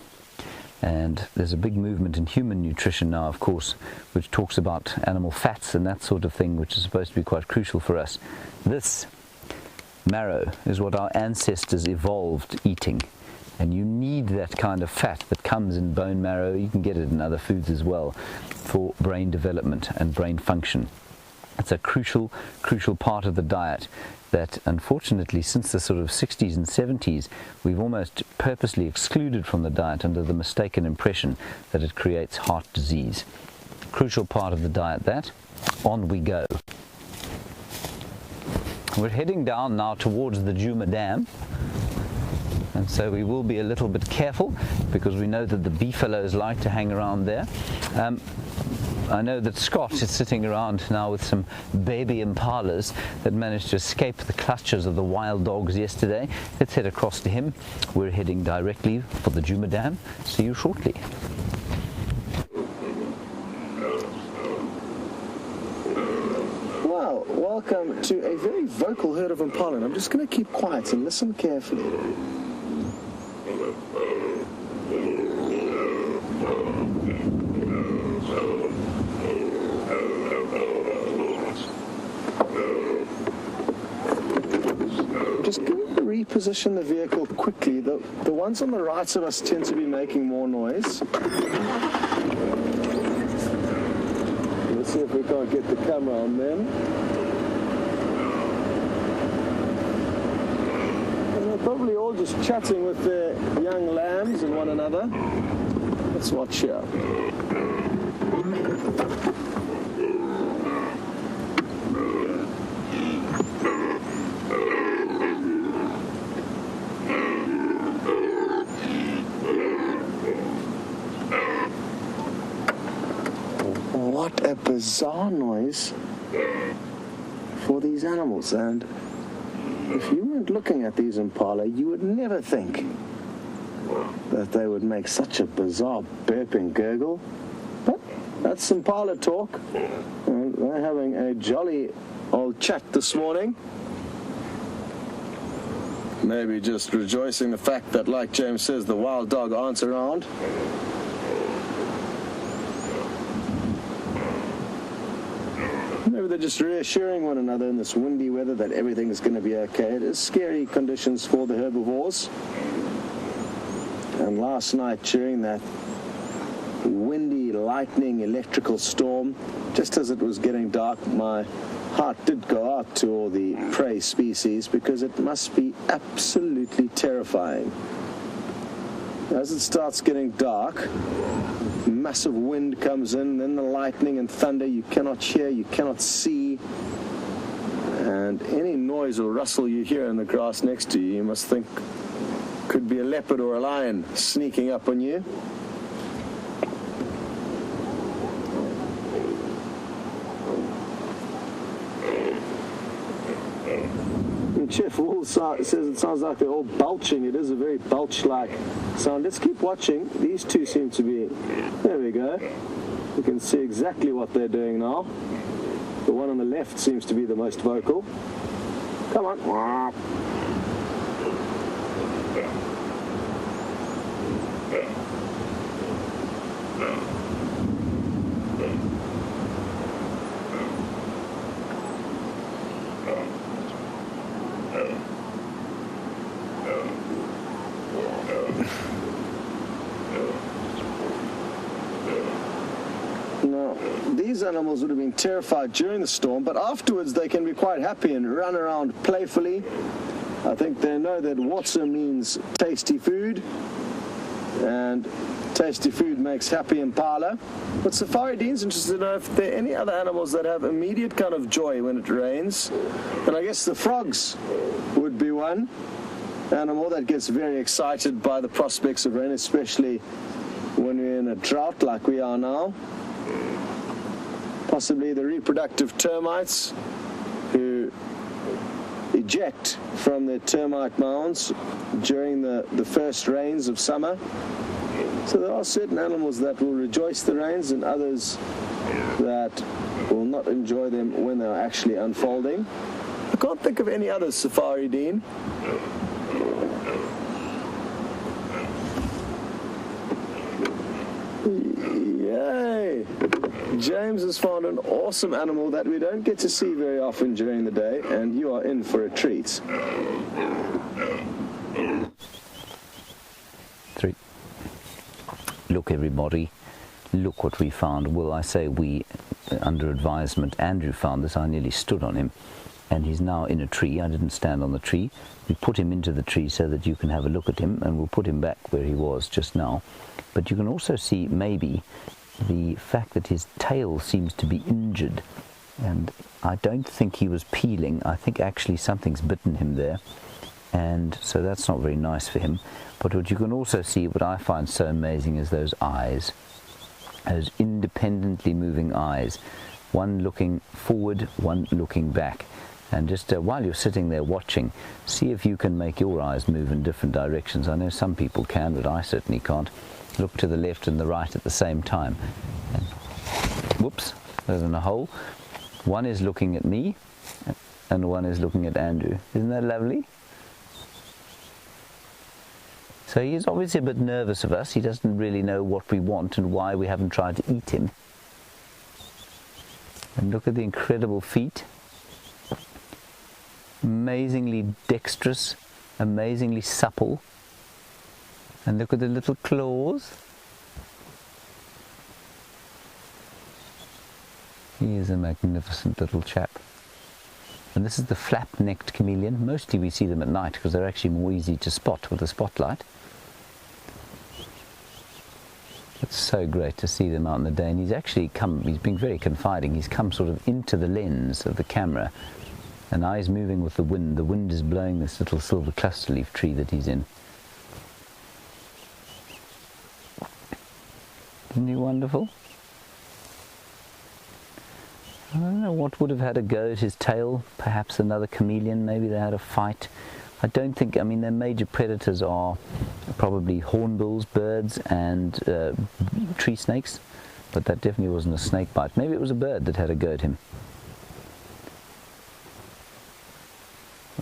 And there's a big movement in human nutrition now, of course, which talks about animal fats and that sort of thing, which is supposed to be quite crucial for us. This marrow is what our ancestors evolved eating. And you need that kind of fat that comes in bone marrow. You can get it in other foods as well for brain development and brain function. It's a crucial part of the diet that unfortunately since the sort of 60s and 70s we've almost purposely excluded from the diet under the mistaken impression that it creates heart disease. Crucial part of the diet that. On we go. We're heading down now towards the Djuma Dam, and so we will be a little bit careful because we know that the beefaloes like to hang around there. I know that Scott is sitting around now with some baby impalas that managed to escape the clutches of the wild dogs yesterday. Let's head across to him. We're heading directly for the Djuma Dam. See you shortly. Well, welcome to a very vocal herd of impala. And I'm just going to keep quiet and listen carefully. Just going to reposition the vehicle quickly. The ones on the right of us tend to be making more noise. Let's see if we can't get the camera on them. And they're probably all just chatting with their young lambs and one another. Let's watch here. What a bizarre noise for these animals. And if you weren't looking at these impala, you would never think that they would make such a bizarre burping gurgle. But that's impala talk. And they're having a jolly old chat this morning. Maybe just rejoicing the fact that, like James says, the wild dog aren't around. Maybe they're just reassuring one another in this windy weather that everything is going to be okay. It is scary conditions for the herbivores. And last night during that windy, lightning, electrical storm, just as it was getting dark, my heart did go out to all the prey species because it must be absolutely terrifying. As it starts getting dark, massive wind comes in, then the lightning and thunder, you cannot hear, you cannot see, and any noise or rustle you hear in the grass next to you, you must think could be a leopard or a lion sneaking up on you. think Chef Wool says it sounds like they're all belching. It is a very belch-like sound. Let's keep watching. These two seem to be... There we go. You can see exactly what they're doing now. The one on the left seems to be the most vocal. Come on. Now, these animals would have been terrified during the storm, but afterwards they can be quite happy and run around playfully. I think they know that water means tasty food, and tasty food makes happy impala. But Safari Dean's interested to know if there are any other animals that have immediate kind of joy when it rains. And I guess the frogs would be one animal that gets very excited by the prospects of rain, especially when we're in a drought like we are now. Possibly the reproductive termites who eject from their termite mounds during the first rains of summer. So there are certain animals that will rejoice the rains and others that will not enjoy them when they're actually unfolding. I can't think of any others, Safari Dean. Yay! James has found an awesome animal that we don't get to see very often during the day, and you are in for a treat. 3. Look, everybody, look what we found. Well, I say we, under advisement, Andrew found this. I nearly stood on him, and he's now in a tree. I didn't stand on the tree. We put him into the tree so that you can have a look at him, and we'll put him back where he was just now. But you can also see maybe the fact that his tail seems to be injured, and I don't think he was peeling. I think actually something's bitten him there, and so that's not very nice for him. But what you can also see, what I find so amazing, is those eyes, those independently moving eyes, one looking forward, one looking back. And just while you're sitting there watching, see if you can make your eyes move in different directions. I know some people can, but I certainly can't. Look to the left and the right at the same time. And, whoops, there's in a hole. One is looking at me, and one is looking at Andrew. Isn't that lovely? So he's obviously a bit nervous of us. He doesn't really know what we want and why we haven't tried to eat him. And look at the incredible feet. Amazingly dexterous, amazingly supple. And look at the little claws. He is a magnificent little chap. And this is the flap-necked chameleon. Mostly we see them at night because they're actually more easy to spot with a spotlight. It's so great to see them out in the day. And he's been very confiding. He's come sort of into the lens of the camera. And now he's moving with the wind. The wind is blowing this little silver cluster leaf tree that he's in. Isn't he wonderful? I don't know what would have had a go at his tail. Perhaps another chameleon. Maybe they had a fight. I don't think, I mean, their major predators are probably hornbills, birds, and tree snakes. But that definitely wasn't a snake bite. Maybe it was a bird that had a go at him.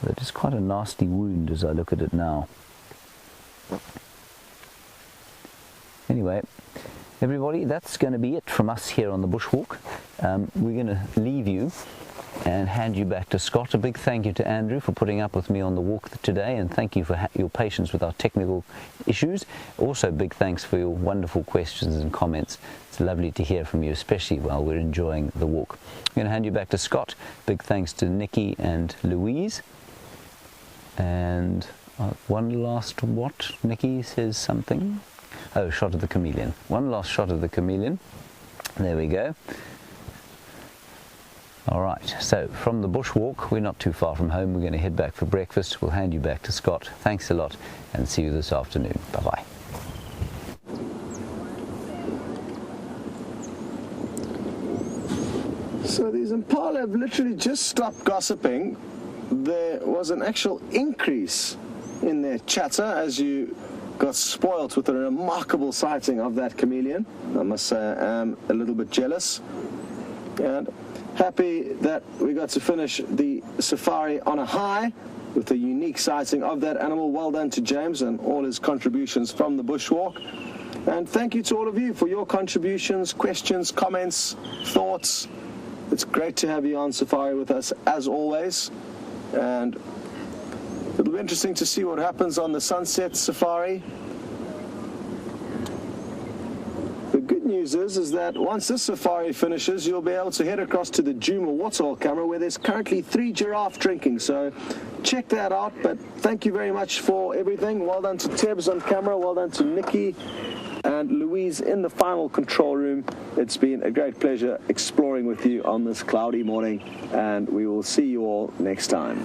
That is quite a nasty wound as I look at it now. Anyway, everybody, that's going to be it from us here on the Bushwalk. We're going to leave you and hand you back to Scott. A big thank you to Andrew for putting up with me on the walk today, and thank you for your patience with our technical issues. Also, big thanks for your wonderful questions and comments. It's lovely to hear from you, especially while we're enjoying the walk. I'm going to hand you back to Scott. Big thanks to Nikki and Louise. And one last what? Nikki says something. Oh, shot of the chameleon. One last shot of the chameleon. There we go. All right, so from the Bushwalk, we're not too far from home. We're going to head back for breakfast. We'll hand you back to Scott. Thanks a lot, and see you this afternoon. Bye-bye. So these impala have literally just stopped gossiping there was an actual increase in their chatter as you got spoilt with a remarkable sighting of that chameleon. I must say I am a little bit jealous and happy that we got to finish the safari on a high with a unique sighting of that animal. Well done to James and all his contributions from the bushwalk. And thank you to all of you for your contributions, questions, comments, thoughts. It's great to have you on safari with us as always. And it'll be interesting to see what happens on the sunset safari. The good news is that once this safari finishes, you'll be able to head across to the Djuma waterhole camera where there's currently 3 giraffe drinking. So check that out. But thank you very much for everything. Well done to Tebs on camera. Well done to Nikki and Louise in the final control room. It's been a great pleasure exploring with you on this cloudy morning, and we will see you all next time.